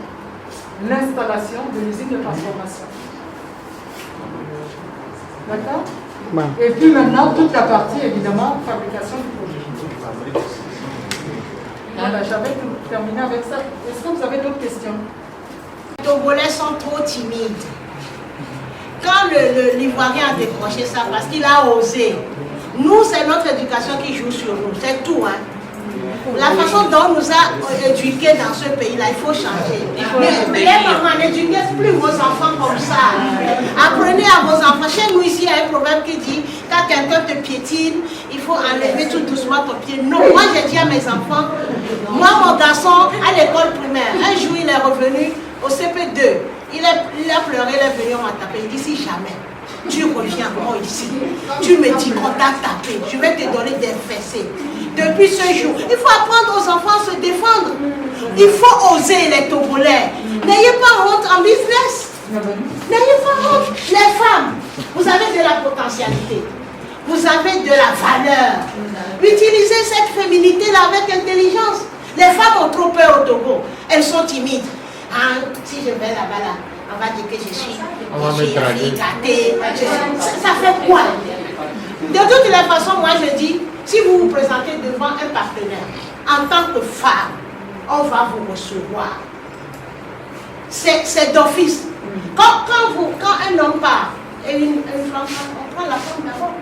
l'installation de l'usine de transformation. D'accord? Et puis maintenant, toute la partie évidemment fabrication du produit. Voilà, j'avais terminé avec ça. Est-ce que vous avez d'autres questions? Les Togolais sont trop timides. Quand l'Ivoirien a décroché ça parce qu'il a osé, nous, c'est notre éducation qui joue sur nous, c'est tout. Hein. La façon dont on nous a éduqués dans ce pays-là, il faut changer. Mais les mamans, n'éduquez plus vos enfants comme ça. Apprenez à vos enfants. Chez nous, ici, il y a un proverbe qui dit, quand quelqu'un te piétine, il faut enlever tout doucement ton pied. Non, moi, j'ai dit à mes enfants, moi, mon garçon, à l'école primaire, un jour, il est revenu au CP2. Il a pleuré, il est venu, on m'a tapé. Il dit, si jamais tu reviens encore ici, tu me dis qu'on t'a tapé, je vais te donner des fessées. Depuis ce jour, il faut apprendre aux enfants à se défendre. Il faut oser les Togolais. N'ayez pas honte en business. N'ayez pas honte. Les femmes, vous avez de la potentialité. Vous avez de la valeur. Utilisez cette féminité-là avec intelligence. Les femmes ont trop peur au Togo. Elles sont timides. Ah, si je vais là-bas, là, On va dire que je suis gâtée. Ça fait quoi? De toutes les façons, moi je dis, si vous vous présentez devant un partenaire, en tant que femme, on va vous recevoir. C'est d'office. Quand un homme part, et une femme, on prend la femme d'abord.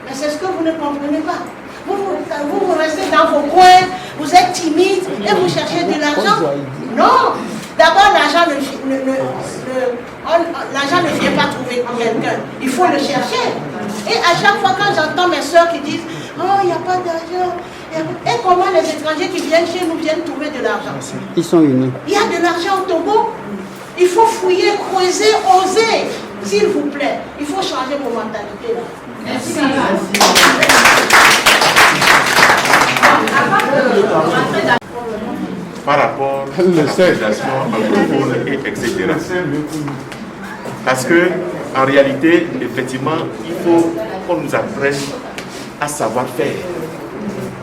Mais c'est ce que vous ne comprenez pas. Vous restez dans vos coins, vous êtes timide et vous cherchez de l'argent. Non. D'abord, l'argent ne vient pas trouver quelqu'un. Il faut le chercher. Et à chaque fois, quand j'entends mes soeurs qui disent « Oh, il n'y a pas d'argent », et comment les étrangers qui viennent chez nous viennent trouver de l'argent? Ils sont unis. Il y a de l'argent au Togo. Il faut fouiller, creuser, oser. S'il vous plaît, il faut changer vos mentalités là. Merci. Par rapport à l'organisation anglophone et etc. Parce que, en réalité, effectivement, il faut qu'on nous apprenne à savoir faire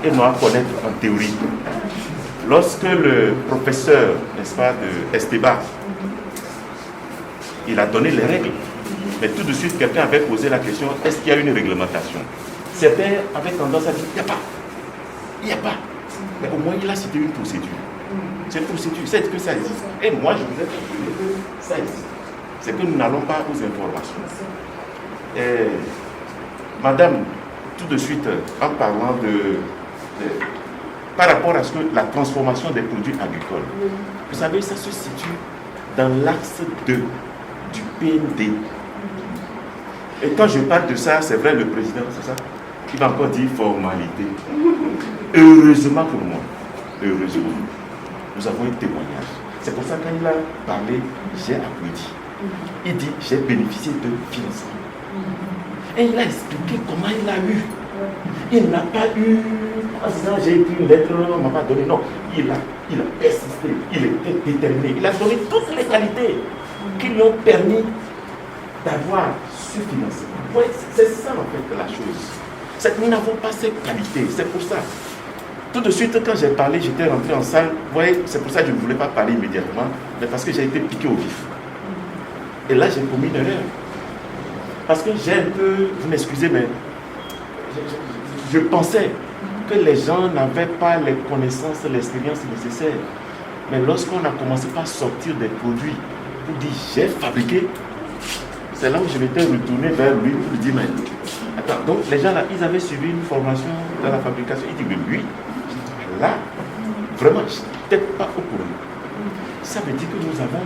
et non à connaître en théorie. Lorsque le professeur, n'est-ce pas, de Esteban, il a donné les règles, mais tout de suite, quelqu'un avait posé la question, est-ce qu'il y a une réglementation? Certains avaient tendance à dire, il n'y a pas. Mais au moins, il a cité une procédure. C'est une procédure, c'est que ça existe. Et moi, je vous ai dit que ça existe. C'est que nous n'allons pas aux informations. Et, madame, tout de suite, en parlant par rapport à ce que la transformation des produits agricoles, vous savez, ça se situe dans l'axe 2 du PND. Et quand je parle de ça, c'est vrai, le président, c'est ça, il va encore dire formalité. Heureusement pour moi, heureusement, nous avons un témoignage. C'est pour ça que quand il a parlé, j'ai applaudi. Il dit, j'ai bénéficié de financement. Et il a expliqué comment il a eu. Il n'a pas eu, en disant j'ai écrit une lettre, on ne m'a pas donné. Non, il a persisté, il était déterminé. Il a donné toutes les qualités qui lui ont permis d'avoir ce financement. Ouais, c'est ça en fait la chose. C'est que nous n'avons pas ces qualités, c'est pour ça. Tout de suite, quand j'ai parlé, j'étais rentré en salle. Vous voyez, c'est pour ça que je ne voulais pas parler immédiatement, mais parce que j'ai été piqué au vif. Et là, j'ai commis une erreur. Parce que j'ai un peu, vous m'excusez, mais je pensais que les gens n'avaient pas les connaissances, l'expérience nécessaires. Mais lorsqu'on a commencé par sortir des produits, pour dire j'ai fabriqué, c'est là où je m'étais retourné vers lui pour lui dire, mais attends, donc les gens là, ils avaient suivi une formation dans la fabrication. Il dit, mais lui, là, vraiment, je n'étais pas au courant. Ça veut dire que nous avons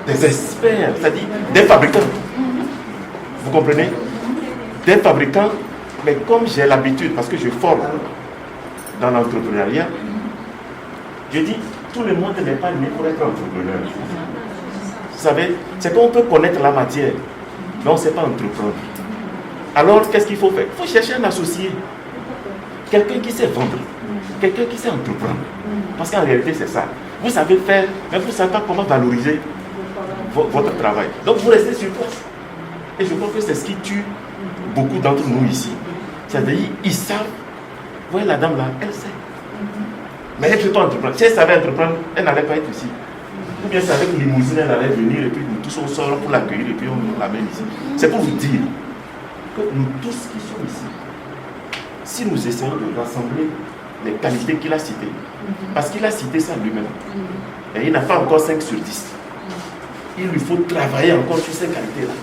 des experts, c'est-à-dire des fabricants. Vous comprenez? Des fabricants, mais comme j'ai l'habitude, parce que je forme dans l'entrepreneuriat, je dis, tout le monde n'est pas né pour être entrepreneur. Vous savez, c'est qu'on peut connaître la matière, mais on ne sait pas entreprendre. Alors, qu'est-ce qu'il faut faire? Il faut chercher un associé. Quelqu'un qui sait vendre, quelqu'un qui sait entreprendre. Parce qu'en réalité, c'est ça. Vous savez faire, mais vous ne savez pas comment valoriser votre travail. Donc, vous restez sur place. Et je crois que c'est ce qui tue beaucoup d'entre nous ici. C'est-à-dire, ils savent. Vous voyez la dame là, elle sait. Mais elle ne peut pas entreprendre. Si elle savait entreprendre, elle n'allait pas être ici. Ou bien c'est avec une limousine, elle allait venir et puis nous tous on sort pour l'accueillir et puis on l'amène ici. C'est pour vous dire que nous tous qui sommes ici, si nous essayons de rassembler les qualités qu'il a citées, parce qu'il a cité ça lui-même, et il n'a pas encore 5 sur 10, il lui faut travailler encore sur ces qualités-là.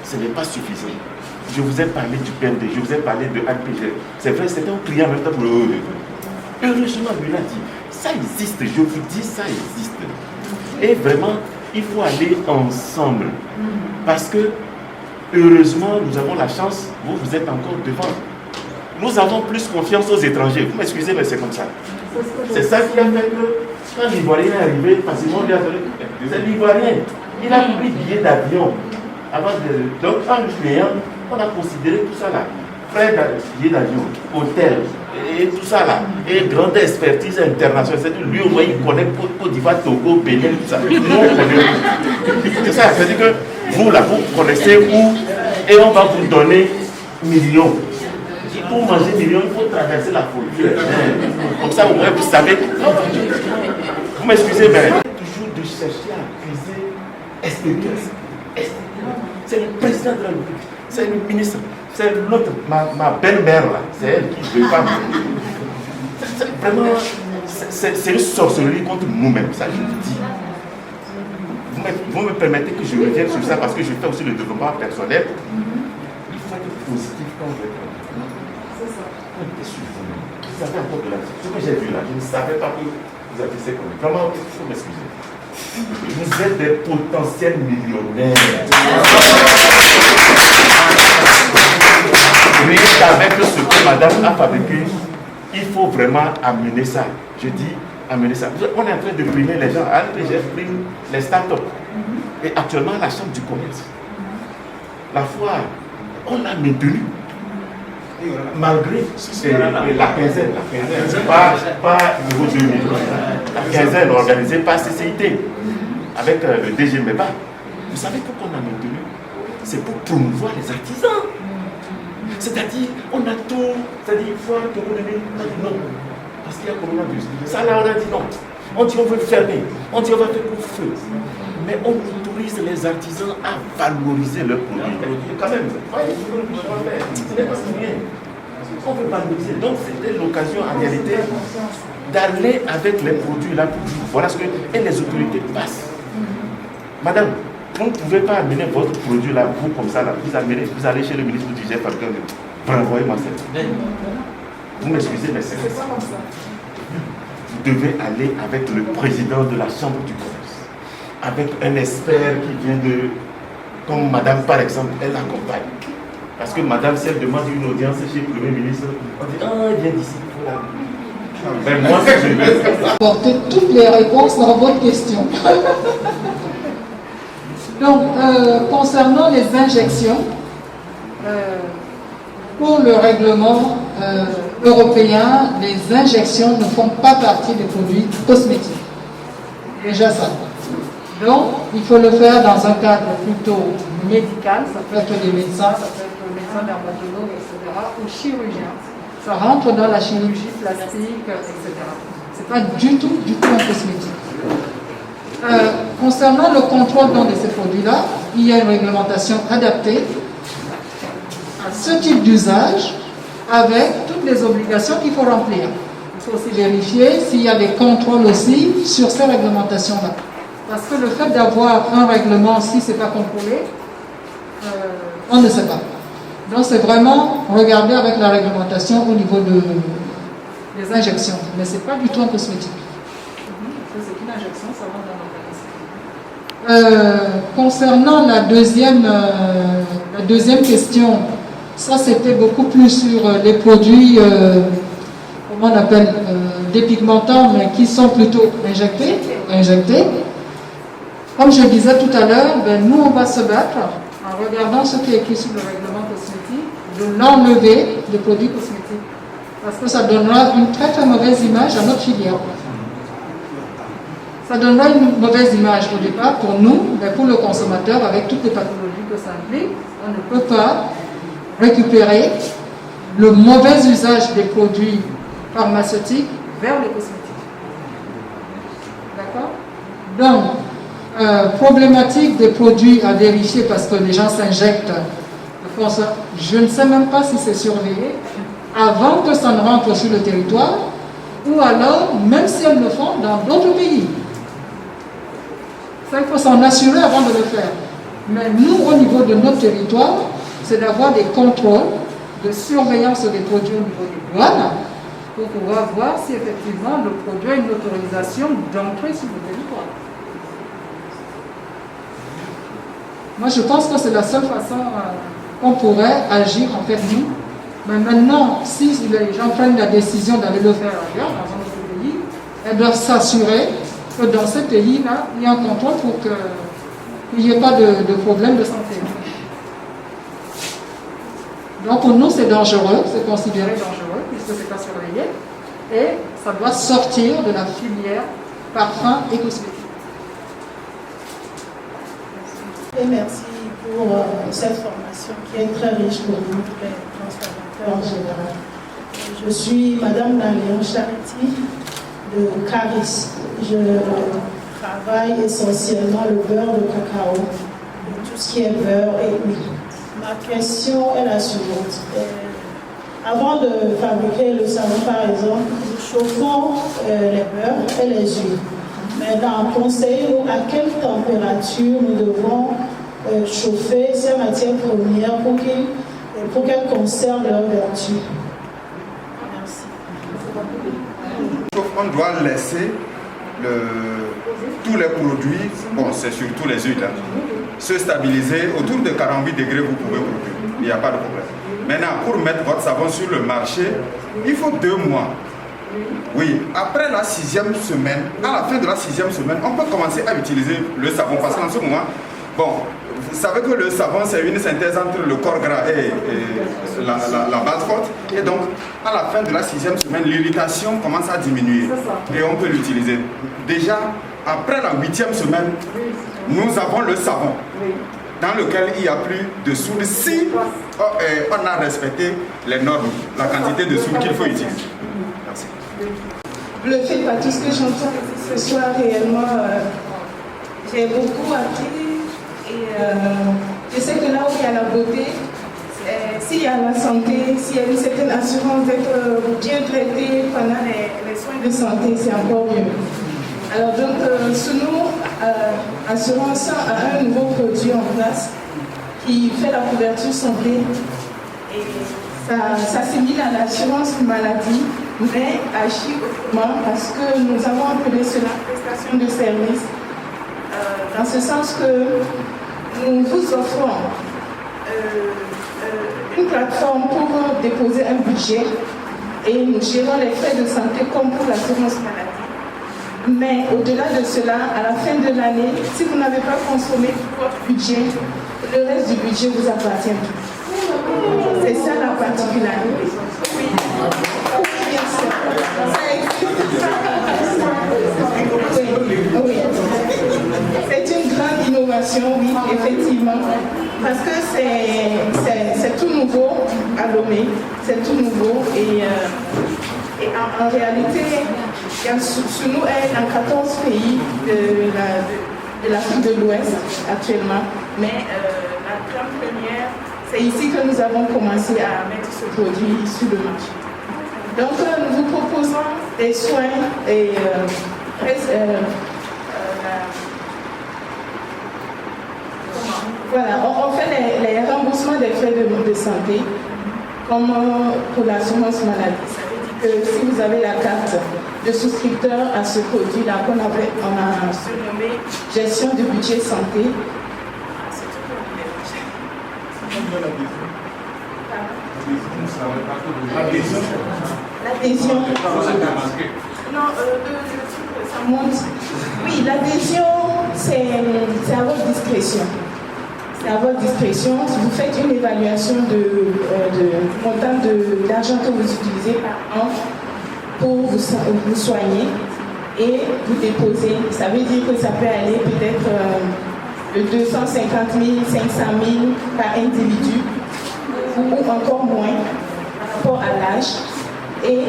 Ce n'est pas suffisant. Je vous ai parlé du PND, je vous ai parlé de APG. C'est vrai, c'était un client en même temps pour le heureusement, lui l'a dit. Ça existe, je vous dis, ça existe. Et vraiment, il faut aller ensemble. Parce que, heureusement, nous avons la chance, vous êtes encore devant. Nous avons plus confiance aux étrangers. Vous m'excusez, mais c'est comme ça. C'est ça qui a fait que, quand l'Ivoirien est arrivé, facilement, lui a donné. L'Ivoirien, il a pris billet d'avion. Donc, en créant, on a considéré tout ça là. Frais billet d'avion, hôtel, et tout ça là. Et grande expertise internationale. C'est lui, au moins, il connaît Côte d'Ivoire, Togo, Bénin, tout ça. Nous, on connaît. C'est ça, c'est-à-dire que vous là, vous connaissez où, et on va vous donner millions. Pour manger millions, il faut traverser la folie. Comme ça, au moins, vous savez. Vous m'excusez, mais toujours de chercher extérieur. C'est le président de la République, c'est le ministre, c'est l'autre, ma belle-mère là, c'est elle qui ne veut pas. Vraiment, c'est une sorcellerie contre nous-mêmes, ça je vous dis. Vous me permettez que je revienne sur ça parce que je fais aussi le développement personnel. Il faut être positif quand vous êtes sur vous-même. Vous avez encore de la... Ce que j'ai vu là, je ne savais pas que vous avez fait comme ça. Vraiment, il faut m'excuser. Vous êtes des potentiels millionnaires. Oui, avec ce que madame a fabriqué, il faut vraiment amener ça. Je dis amener ça. On est en train de primer les gens. J'ai pris les startups. Et actuellement, la chambre du commerce, la foire, on l'a maintenue. Malgré la quinzaine, pas niveau 2000. La quinzaine organisée par CCIT avec le DG Meba. Vous savez pourquoi on a maintenu? C'est pour promouvoir les artisans. C'est-à-dire, on a tout, c'est-à-dire, il faut que vous donnez, on a dit non, parce qu'il y a coronavirus. Ça là, on a dit non. On dit on veut fermer, on dit on va faire pour feu. Mais on autorise les artisans à valoriser leurs produits. Quand même, ce n'est pas si rien. On veut valoriser. Donc c'était l'occasion en réalité d'aller avec les produits là pour dire voilà ce que. Et les autorités passent. Madame, vous ne pouvez pas amener votre produit là, vous comme ça là, vous allez chez le ministre du GF, renvoyez-moi ça. Vous m'excusez, mais c'est ça. Vous devez aller avec le président de la chambre du commerce, avec un expert qui vient de, comme madame par exemple, elle accompagne. Parce que madame, si elle demande une audience chez le Premier ministre, on dit ah, viens d'ici. Mais moi, si je veux. Apporter toutes les réponses dans votre question. Donc, concernant les injections, pour le règlement européen, les injections ne font pas partie des produits cosmétiques. Déjà ça. Donc, il faut le faire dans un cadre plutôt médical, ça peut être les médecins, ça peut être le médecin dermatologue, etc., ou chirurgien. Ça rentre dans la chirurgie plastique, etc. Ce n'est pas du tout un cosmétique. Concernant le contrôle de ces produits-là, il y a une réglementation adaptée à ce type d'usage avec toutes les obligations qu'il faut remplir. Il faut aussi vérifier s'il y a des contrôles aussi sur ces réglementations-là. Parce que le fait d'avoir un règlement, si ce n'est pas contrôlé, on ne sait pas. Donc c'est vraiment regarder avec la réglementation au niveau des injections. Mais ce n'est pas du tout un cosmétique. C'est une injection, ça rentre dans l'organisme. Concernant la deuxième question, ça c'était beaucoup plus sur les produits, comment on appelle, dépigmentants, mais qui sont plutôt injectés. Comme je disais tout à l'heure, nous on va se battre en regardant ce qui est écrit sur le règlement cosmétique, de l'enlever des produits cosmétiques. Parce que ça donnera une très très mauvaise image à notre filière. Ça donnera une mauvaise image au départ pour nous, mais pour le consommateur, avec toutes les pathologies que ça implique, on ne peut pas récupérer le mauvais usage des produits pharmaceutiques vers les cosmétiques. D'accord? Donc, problématique des produits à vérifier parce que les gens s'injectent. Je ne sais même pas si c'est surveillé avant que ça ne rentre sur le territoire ou alors, même si elles le font dans d'autres pays. Ça, il faut s'en assurer avant de le faire. Mais nous, au niveau de notre territoire, c'est d'avoir des contrôles de surveillance des produits au niveau des douanes pour pouvoir voir si effectivement le produit a une autorisation d'entrer sur le territoire. Moi, je pense que c'est la seule façon qu'on pourrait agir en fait nous. Mais maintenant, si les gens prennent la décision d'aller le faire ailleurs, dans un autre pays, elles doivent s'assurer que dans ce pays-là, il y a un contrôle pour qu'il n'y ait pas de problème de santé. Donc pour nous, c'est dangereux, c'est considéré dangereux, puisque ce n'est pas surveillé, et ça doit sortir de la filière parfum et cosmétique. Et merci pour cette formation qui est très riche pour nous, les transformateurs en général. Je suis Madame Naléon Charity de Caris. Je travaille essentiellement le beurre de cacao, tout ce qui est beurre et huile. Ma question est la suivante. Avant de fabriquer le savon, par exemple, nous chauffons les beurres et les huiles. Maintenant, conseillez-nous à quelle température nous devons chauffer ces matières premières pour qu'elles conservent leur vertu. Merci. On doit laisser tous les produits, bon c'est surtout les huiles, se stabiliser autour de 48 degrés, vous pouvez produire, il n'y a pas de problème. Maintenant, pour mettre votre savon sur le marché, il faut 2 mois. Oui, après la 6e semaine, à la fin de la 6e semaine, on peut commencer à utiliser le savon parce qu'en ce moment, bon, vous savez que le savon c'est une synthèse entre le corps gras et la base forte, et donc à la fin de la 6e semaine, l'irritation commence à diminuer et on peut l'utiliser. Déjà, après la 8e semaine, nous avons le savon dans lequel il n'y a plus de soude si on a respecté les normes, la quantité de soude qu'il faut utiliser. Merci. Bluffé par tout ce que j'entends ce soir, réellement, j'ai beaucoup appris et je sais que là où il y a la beauté, s'il y a la santé, s'il y a une certaine assurance d'être bien traité pendant les soins de santé, c'est encore mieux. Alors donc, sous nous, Assurance a un nouveau produit en place qui fait la couverture santé et ça s'assimile à l'assurance maladie, mais agit autrement parce que nous avons appelé cela prestation de service, dans ce sens que nous vous offrons une plateforme pour déposer un budget et nous gérons les frais de santé comme pour l'assurance maladie. Mais au-delà de cela, à la fin de l'année, si vous n'avez pas consommé tout votre budget, le reste du budget vous appartient. C'est ça la particularité. Oui. Oui. C'est une grande innovation, oui, effectivement. Parce que c'est tout nouveau à Lomé, c'est tout nouveau et en réalité, sous nous est dans 14 pays de l'Afrique de l'Ouest actuellement, mais la grande première, c'est ici que nous avons commencé à mettre ce produit sur le marché. Donc nous vous proposons des soins et voilà, on fait les remboursements des frais de santé comme pour l'assurance maladie. Ça veut dire que si vous avez la carte de souscripteur à ce produit-là qu'on a surnommé gestion du budget santé. L'adhésion. Non, ça monte. Oui, l'adhésion, c'est à votre discrétion. C'est à votre discrétion. Si vous faites une évaluation du montant d'argent que vous utilisez par an pour vous soigner et vous déposer, ça veut dire que ça peut aller peut-être de 250 000, 500 000 par individu ou encore moins par rapport à l'âge. Et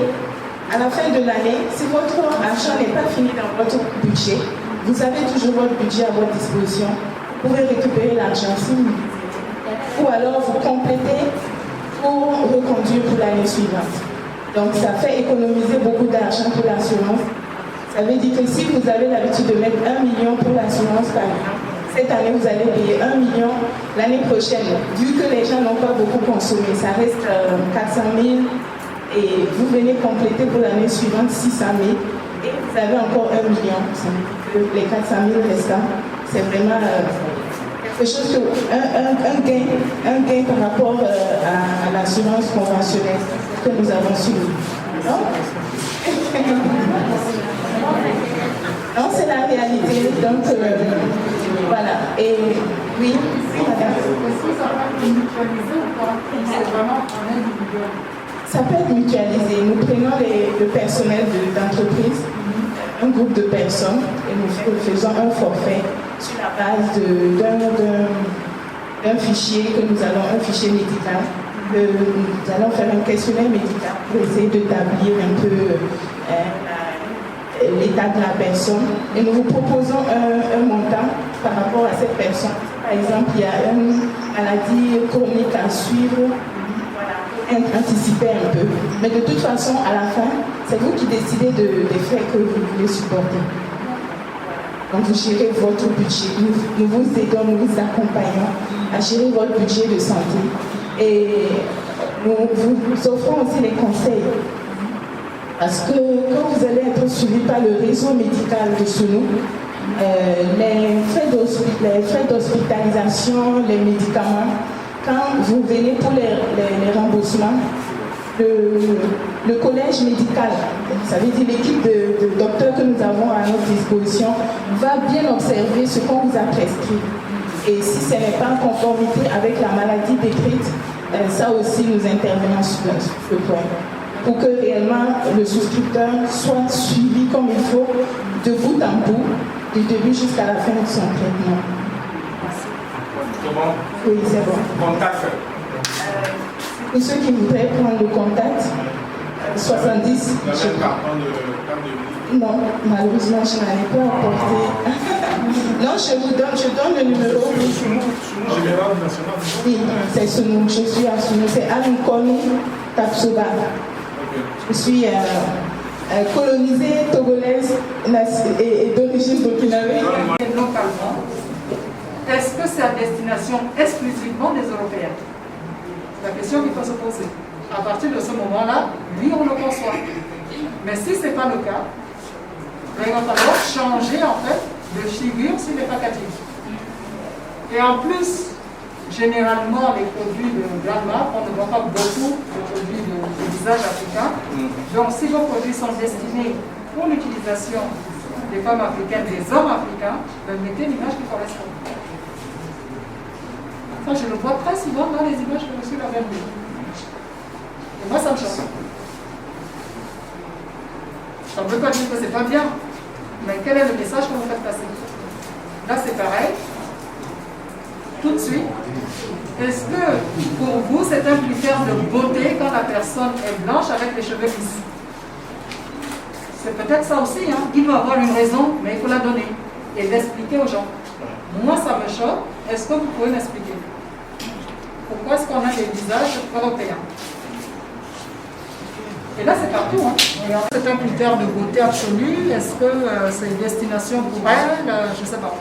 à la fin de l'année, si votre argent n'est pas fini dans votre budget, vous avez toujours votre budget à votre disposition. Vous pouvez récupérer l'argent si vous voulez. Ou alors vous complétez pour reconduire pour l'année suivante. Donc ça fait économiser beaucoup d'argent pour l'assurance. Ça veut dire que si vous avez l'habitude de mettre 1 million pour l'assurance par exemple, cette année vous allez payer 1 million l'année prochaine. Vu que les gens n'ont pas beaucoup consommé, ça reste 400 000 et vous venez compléter pour l'année suivante 600 000 et vous avez encore 1 million. Ça veut dire que les 400 000 restants, c'est vraiment quelque chose un gain par rapport à l'assurance conventionnelle que nous avons suivie. Non, c'est la réalité. Donc, voilà. Et oui, madame. Ça peut être mutualisé. Nous prenons le personnel d'entreprise, un groupe de personnes, et nous faisons un forfait sur la base d'un fichier que nous allons, un fichier médical. Nous allons faire un questionnaire médical pour essayer d'établir un peu l'état de la personne et nous vous proposons un montant par rapport à cette personne. Par exemple, il y a une maladie chronique à suivre, anticiper un peu. Mais de toute façon, à la fin, c'est vous qui décidez des frais que vous voulez supporter. Donc vous gérez votre budget. Nous vous aidons, nous vous accompagnons à gérer votre budget de santé. Et nous vous offrons aussi les conseils. Parce que quand vous allez être suivi par le réseau médical de Sounou, les frais d'hospitalisation, les médicaments, quand vous venez pour les remboursements, le collège médical, ça veut dire l'équipe de docteurs que nous avons à notre disposition, va bien observer ce qu'on vous a prescrit. Et si ce n'est pas en conformité avec la maladie décrite, ça aussi nous intervenons sur ce point. Pour que réellement le souscripteur soit suivi comme il faut, de bout en bout, du début jusqu'à la fin de son traitement. C'est bon? Oui, c'est bon. Contact. Pour ceux qui voudraient prendre le contact, 70. Non, malheureusement, je n'en ai pas apporté. Non, je donne le numéro. Oui, c'est Sounou. Je suis à Sounou. C'est Anukomi Tapsoba. Je suis colonisée togolaise et d'origine burkinabé. Localement, est-ce que c'est à destination exclusivement des Européens? C'est la question qu'il faut se poser. À partir de ce moment-là, oui, on le conçoit. Mais si ce n'est pas le cas, il va falloir changer en fait de figure sur les packaging. Et en plus, généralement, les produits de Danemark, on ne voit pas beaucoup de produits de visage africain. Donc, si vos produits sont destinés pour l'utilisation des femmes africaines, des hommes africains, mettez l'image qui correspond. Ça, je le vois très souvent dans les images que je suis la même. Et moi, ça me choque. Ça ne veut pas dire que c'est pas bien, mais quel est le message que vous faites passer? Là, c'est pareil. Tout de suite, est-ce que pour vous, c'est un critère de beauté quand la personne est blanche avec les cheveux lisses? C'est peut-être ça aussi, hein. Il doit avoir une raison, mais il faut la donner et l'expliquer aux gens. Moi, ça me choque. Est-ce que vous pouvez m'expliquer? Pourquoi est-ce qu'on a des visages européens? Et là, c'est partout. Hein. C'est un critère de beauté absolue. Est-ce que c'est une destination pour elle? Je ne sais pas.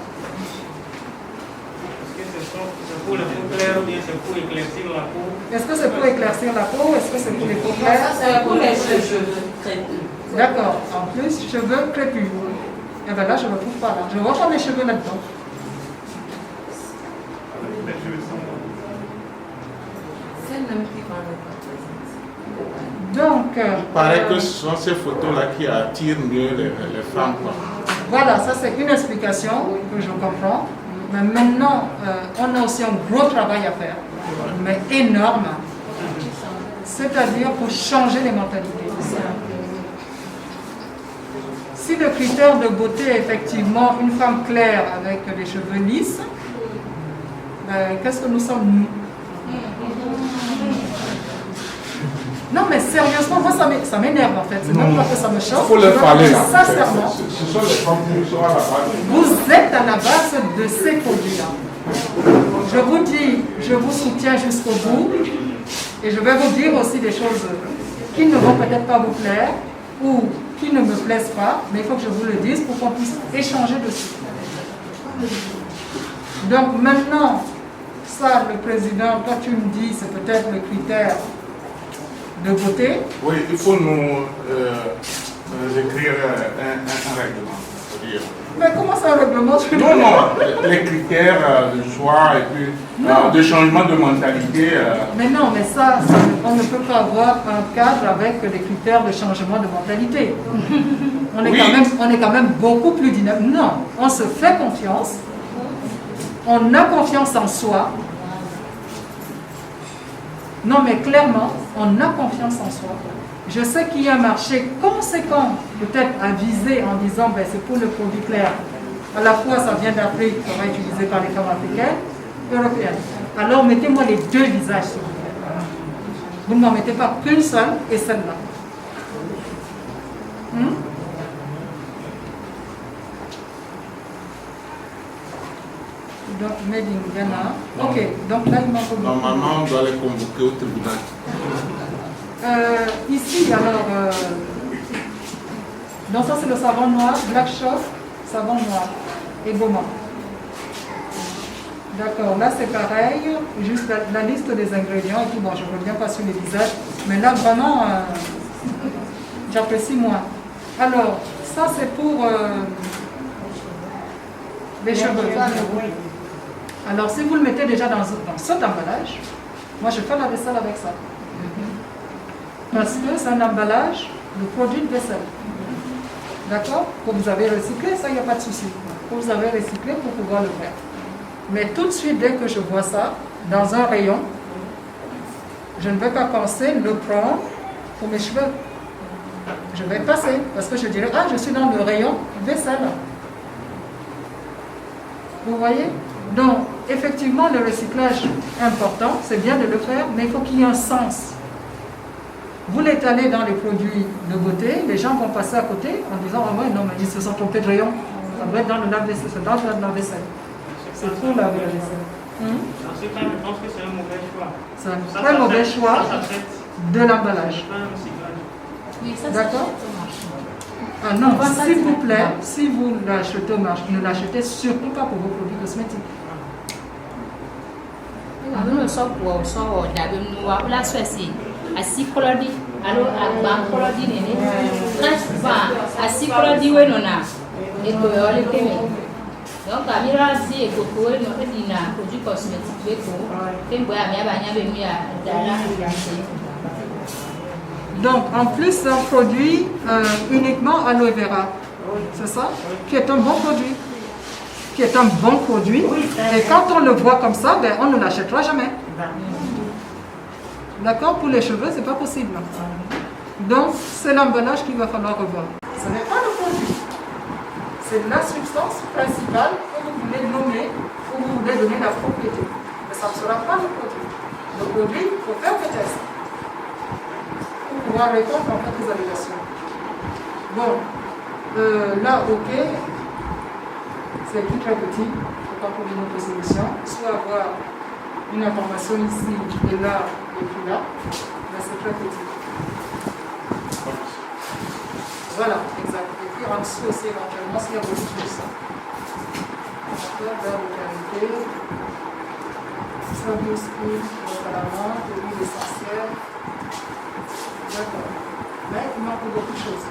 C'est pour la peau claire ou bien c'est pour éclaircir la peau? Est-ce que c'est pour éclaircir la peau? Est-ce que c'est pour les peaux claires? C'est pour les cheveux crépus. D'accord. En plus, cheveux crépus. Et bien là, je ne retrouve pas là. Je vois pas mes cheveux là-dedans. C'est le même qui va le Donc, il paraît que ce sont ces photos-là qui attirent mieux les femmes. Quoi. Voilà, ça c'est une explication que je comprends. Mais maintenant, on a aussi un gros travail à faire, mais énorme. C'est-à-dire pour changer les mentalités. Si le critère de beauté est effectivement une femme claire avec les cheveux lisses, ben, qu'est-ce que nous sommes nous? Non mais sérieusement, moi ça m'énerve en fait, c'est même pas que ça me choque. Il faut leur parler là. Sincèrement, Ce sont les femmes qui sont à la base. vous êtes à la base de ces produits-là. Je vous dis, je vous soutiens jusqu'au bout et je vais vous dire aussi des choses qui ne vont peut-être pas vous plaire ou qui ne me plaisent pas, mais il faut que je vous le dise pour qu'on puisse échanger dessus. Donc maintenant, ça le président, toi tu me dis, c'est peut-être le critère de beauté. Oui, il faut nous écrire un règlement. Mais comment ça, un règlement? Non, les critères de choix et puis de changement de mentalité. Mais non, mais ça, on ne peut pas avoir un cadre avec des critères de changement de mentalité. On est quand même beaucoup plus dynamique. Non, on se fait confiance, on a confiance en soi. Non, mais clairement, on a confiance en soi. Je sais qu'il y a un marché conséquent, peut-être à viser en disant ben, c'est pour le produit clair. À la fois, ça vient d'Afrique, ça va être utilisé par les femmes africaines, européennes. Alors, mettez-moi les deux visages, s'il vous plaît. Vous ne m'en mettez pas qu'une seule et celle-là. Donc, Made in Ghana. Ok, donc là, il manque. Normalement, on doit les convoquer au tribunal. Ici, alors, donc ça c'est le savon noir, Black Shop, savon noir et Goma. D'accord, là c'est pareil, juste la liste des ingrédients et tout. Bon, je ne reviens pas sur les visages, mais là vraiment, j'apprécie moins. Alors, ça c'est pour les cheveux. Alors, si vous le mettez déjà dans cet emballage, moi je fais la vaisselle avec ça. Parce que c'est un emballage de produits de vaisselle. D'accord? Que vous avez recyclé, ça, il n'y a pas de souci. Que vous avez recyclé pour pouvoir le faire. Mais tout de suite, dès que je vois ça, dans un rayon, je ne vais pas penser le prendre pour mes cheveux. Je vais passer, parce que je dirais, ah, je suis dans le rayon vaisselle. Vous voyez? Donc, effectivement, le recyclage est important, c'est bien de le faire, mais il faut qu'il y ait un sens. Vous l'étalez dans les produits de beauté, les gens vont passer à côté en disant « Ah ouais, non, mais ils se sont trompés de rayon. Ça doit être dans le lave-vaisselle, c'est dans le lave-vaisselle. » C'est trop laver la vaisselle. Dans ce cas, je pense que c'est un mauvais choix. C'est un très mauvais choix de l'emballage. D'accord? Ah non, s'il vous plaît, si vous l'achetez au marché, ne l'achetez surtout pas pour vos produits cosmétiques. Asi kolodi alo agba kolodi nene très souvent asi kolodi we nona eko yole keme donc amira si eko ko no edina produit cosmétique we ko tembo ya mia banya be mia dala. Donc en plus c'est un produit uniquement aloe vera, c'est ça, qui est un bon produit, et quand on le voit comme ça, ben, on ne l'achètera jamais. D'accord? Pour les cheveux, c'est pas possible. Donc, c'est l'emballage qu'il va falloir revoir. Ce n'est pas le produit. C'est la substance principale que vous voulez nommer, ou vous voulez donner la propriété. Mais ça ne sera pas le produit. Le produit, il faut faire des tests pour pouvoir répondre en fait aux allégations. Bon, là, ok, c'est tout très petit. Il ne faut pas trouver une autre solution. Soit avoir une information ici et là, et puis là, mais c'est très petit. Voilà, exact. Et puis en dessous aussi, éventuellement, s'il y a beaucoup plus. D'accord, beurre de karité, sable skin, à la menthe, huile essentielle. D'accord. Mais il manque beaucoup de choses.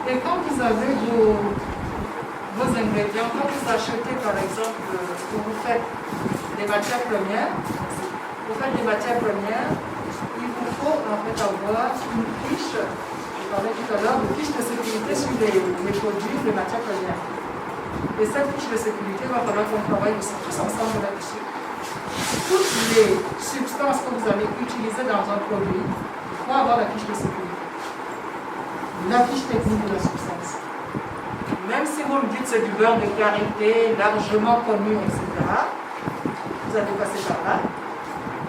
Et quand vous avez vos ingrédients, quand vous achetez par exemple, vous faites des matières premières, il vous faut en fait avoir une fiche, je parlais tout à l'heure, une fiche de sécurité sur les produits, les matières premières. Et cette fiche de sécurité, il va falloir qu'on travaille aussi tous ensemble là-dessus. Toutes les substances que vous allez utiliser dans un produit, il faut avoir la fiche de sécurité. La fiche technique de la substance. Même si vous me dites que c'est du beurre de karité, largement connu, etc., vous allez passer par là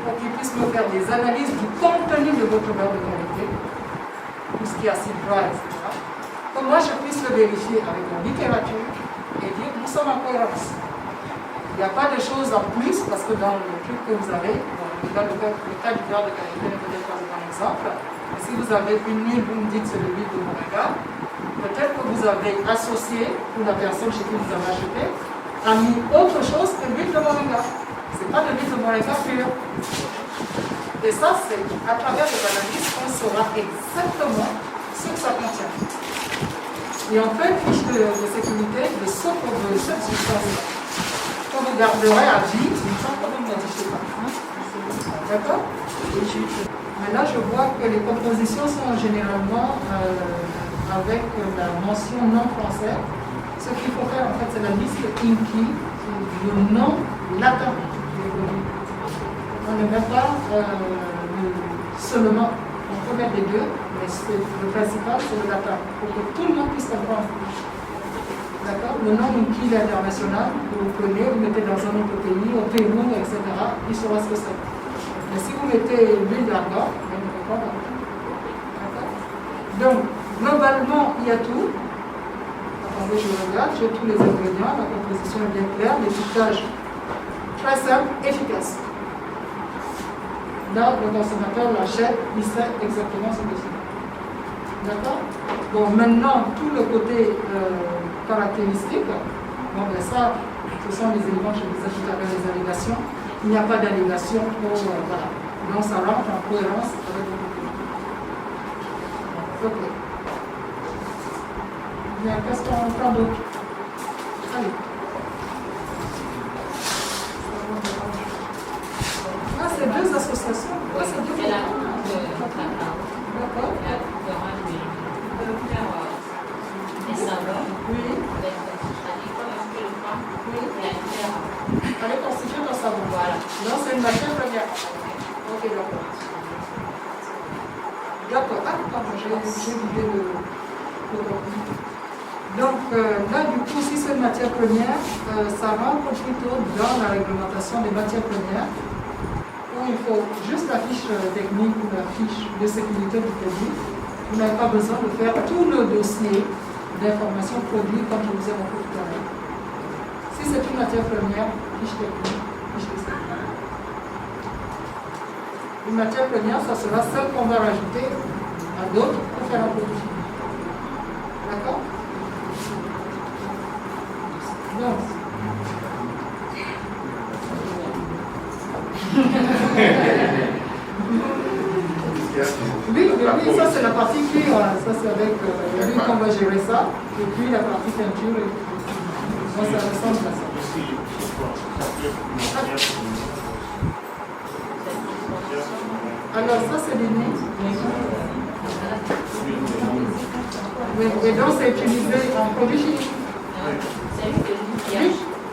pour qu'ils puissent me faire des analyses du contenu de votre beurre de karité, tout ce qui est acide gras, etc. Que moi je puisse le vérifier avec la littérature et dire nous sommes en cohérence. Il n'y a pas de choses en plus parce que dans le truc que vous avez, dans le cas du beurre de karité n'est peut-être pas un exemple. Si vous avez une huile, vous me dites c'est de l'huile de moringa, peut-être que vous avez associé, ou la personne chez qui vous avez acheté, a mis autre chose que l'huile de moringa. Ce n'est pas de l'huile de moringa pure. Et ça, c'est à travers les analyses qu'on saura exactement ce que ça contient. Et on fait une fiche de sécurité de cette substance-là. Quand vous garderez à vie, sans que vous ne modifiez pas. D'accord? Mais là, je vois que les compositions sont généralement avec la mention non français. Ce qu'il faut faire, en fait, c'est la liste INCI, le nom latin. On ne met pas seulement, on peut mettre les deux, mais le principal, c'est le latin, pour que tout le monde puisse comprendre. D'accord? Le nom INCI international, vous prenez, vous mettez dans un autre pays, au Pérou, etc., il saura ce que c'est. Mais si vous mettez l'huile d'argan, il ne peut pas. D'accord? Donc, globalement, il y a tout. Attendez, je regarde, j'ai tous les ingrédients, la composition est bien claire, l'étiquetage très simple, efficace. Là, le consommateur l'achète, il sait exactement ce que c'est. D'accord? Bon, maintenant, tout le côté caractéristique, bon, ben ça, ce sont les éléments, je vous ai tout à l'heure, les allégations. Il n'y a pas d'allégation pour. Voilà. Donc, ça rentre en cohérence avec le document. Ok. Bien, qu'est-ce qu'on prend d'autre? Allez. Ah, c'est deux associations. Ah, c'est deux. D'accord. Les savons. Oui. Allez constituer ton savon. Voilà. Donc, c'est une matière première. Ok, d'accord. D'accord. Ah, pardon, j'ai vidé le document. Donc, là, du coup, si c'est une matière première, ça rentre plutôt dans la réglementation des matières premières, où il faut juste la fiche technique ou la fiche de sécurité du produit. Vous n'avez pas besoin de faire tout le dossier d'information produit comme je vous ai montré tout à l'heure. Si c'est une matière première, fiche technique, fiche de sécurité. Une matière première, ça sera celle qu'on va rajouter à d'autres pour faire un produit. D'accord? Non. Oui, ça c'est la partie cuir, ça c'est avec lui qu'on va gérer ça, et puis la partie peinture, moi ça ressemble à ça. Alors ça c'est les nez. Oui, et donc c'est utilisé en produit chimique. Oui,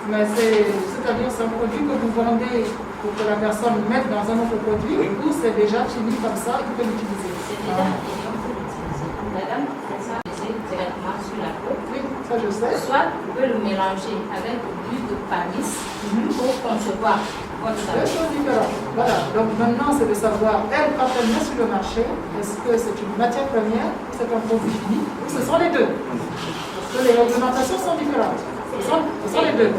mais c'est-à-dire c'est un produit que vous vendez pour que la personne mette dans un autre produit, ou c'est déjà fini comme ça, il peut l'utiliser. C'est déjà fini, on peut l'utiliser. Madame, c'est ça, c'est directement sur la peau. Oui, ça je sais. Soit vous pouvez le mélanger avec l'huile de panis pour concevoir votre savon. Deux choses différentes. Voilà, donc maintenant c'est de savoir, elle, quand elle met sur le marché, est-ce que c'est une matière première, c'est un produit fini, ou ce sont les deux? Parce que les réglementations sont différentes. Ce sont les deux.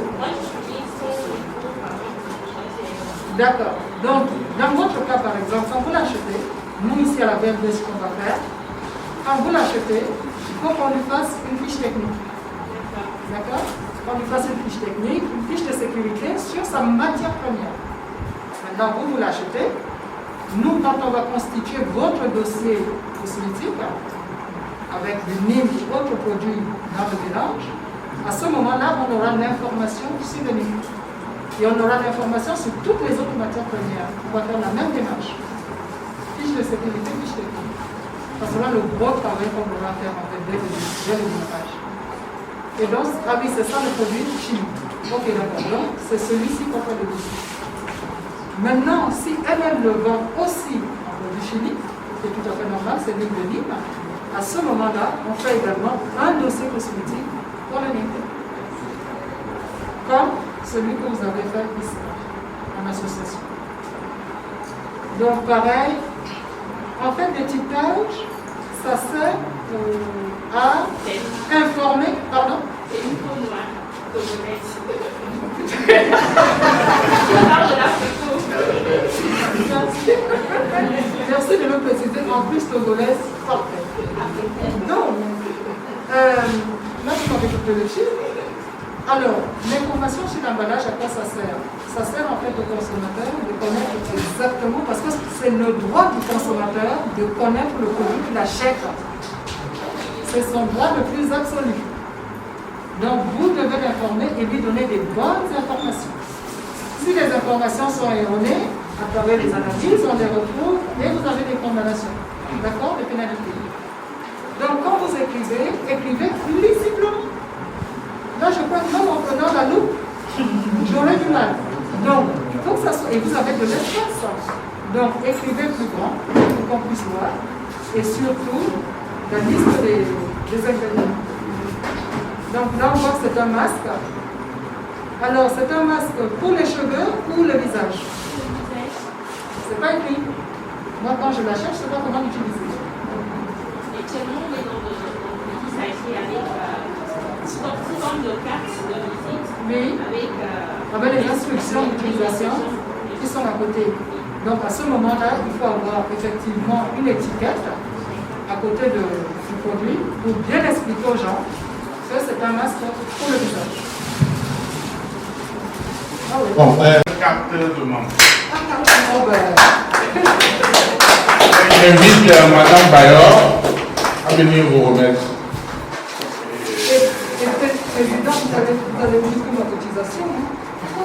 D'accord. Donc, dans votre cas, par exemple, quand vous l'achetez, nous ici à la BND, ce qu'on va faire, quand vous l'achetez, il faut qu'on lui fasse une fiche technique. D'accord? Qu'on lui fasse une fiche technique, une fiche de sécurité sur sa matière première. Maintenant, vous l'achetez. Nous, quand on va constituer votre dossier cosmétique, avec des mines et autres produits dans le mélange, à ce moment-là, on aura l'information sur le mine. Et on aura l'information sur toutes les autres matières premières. On va faire la même démarche. Fiche de sécurité, fiche technique. Ça sera le gros travail qu'on devra faire en fait dès le démarrage. Et donc, ah oui, c'est ça le produit chimique. Ok, d'accord. Donc, c'est celui-ci qu'on fait le dossier. Maintenant, si elle le vend aussi en produit chimique, c'est tout à fait normal, c'est l'huile de lime, à ce moment-là, on fait également un dossier cosmétique pour le lime. Comme celui que vous avez fait ici, en association. Donc, pareil, en fait, l'étiquetage, ça sert à informer, pardon? C'est une peau noire que je mets ici. Merci de me préciser, en plus togolaise, parfait. Donc, là, vous m'avez coupé le chiffre. Alors, l'information sur l'emballage, à quoi ça sert? Ça sert en fait au consommateur de connaître exactement, parce que c'est le droit du consommateur de connaître le produit qu'il achète. C'est son droit le plus absolu. Donc, vous devez l'informer et lui donner des bonnes informations. Si les informations sont erronées, à travers les analyses, on les retrouve et vous avez des condamnations. D'accord? Des pénalités. Donc, quand vous écrivez, écrivez lisiblement. Là, je crois que même en prenant la loupe, j'aurais du mal. Donc, il faut que ça soit. Et vous avez de l'espace. Donc, écrivez plus grand pour qu'on puisse voir. Et surtout, la liste des ingrédients. Donc, là, on voit que c'est un masque. Alors, c'est un masque pour les cheveux ou le visage? C'est pas écrit. Moi, quand je l'achète, je ne sais pas comment l'utiliser. Actuellement, on est dans le ça a été avec sous forme de carte de visite. Oui. Avec les instructions d'utilisation qui sont à côté. Donc à ce moment-là, il faut avoir effectivement une étiquette à côté du produit pour bien expliquer aux gens que c'est un masque pour le visage. Ah oui. Bon, carte de membre. Oh, ben. J'invite Madame Bayor à venir vous remettre. Président, vous avez vu que ma cotisation. Hein?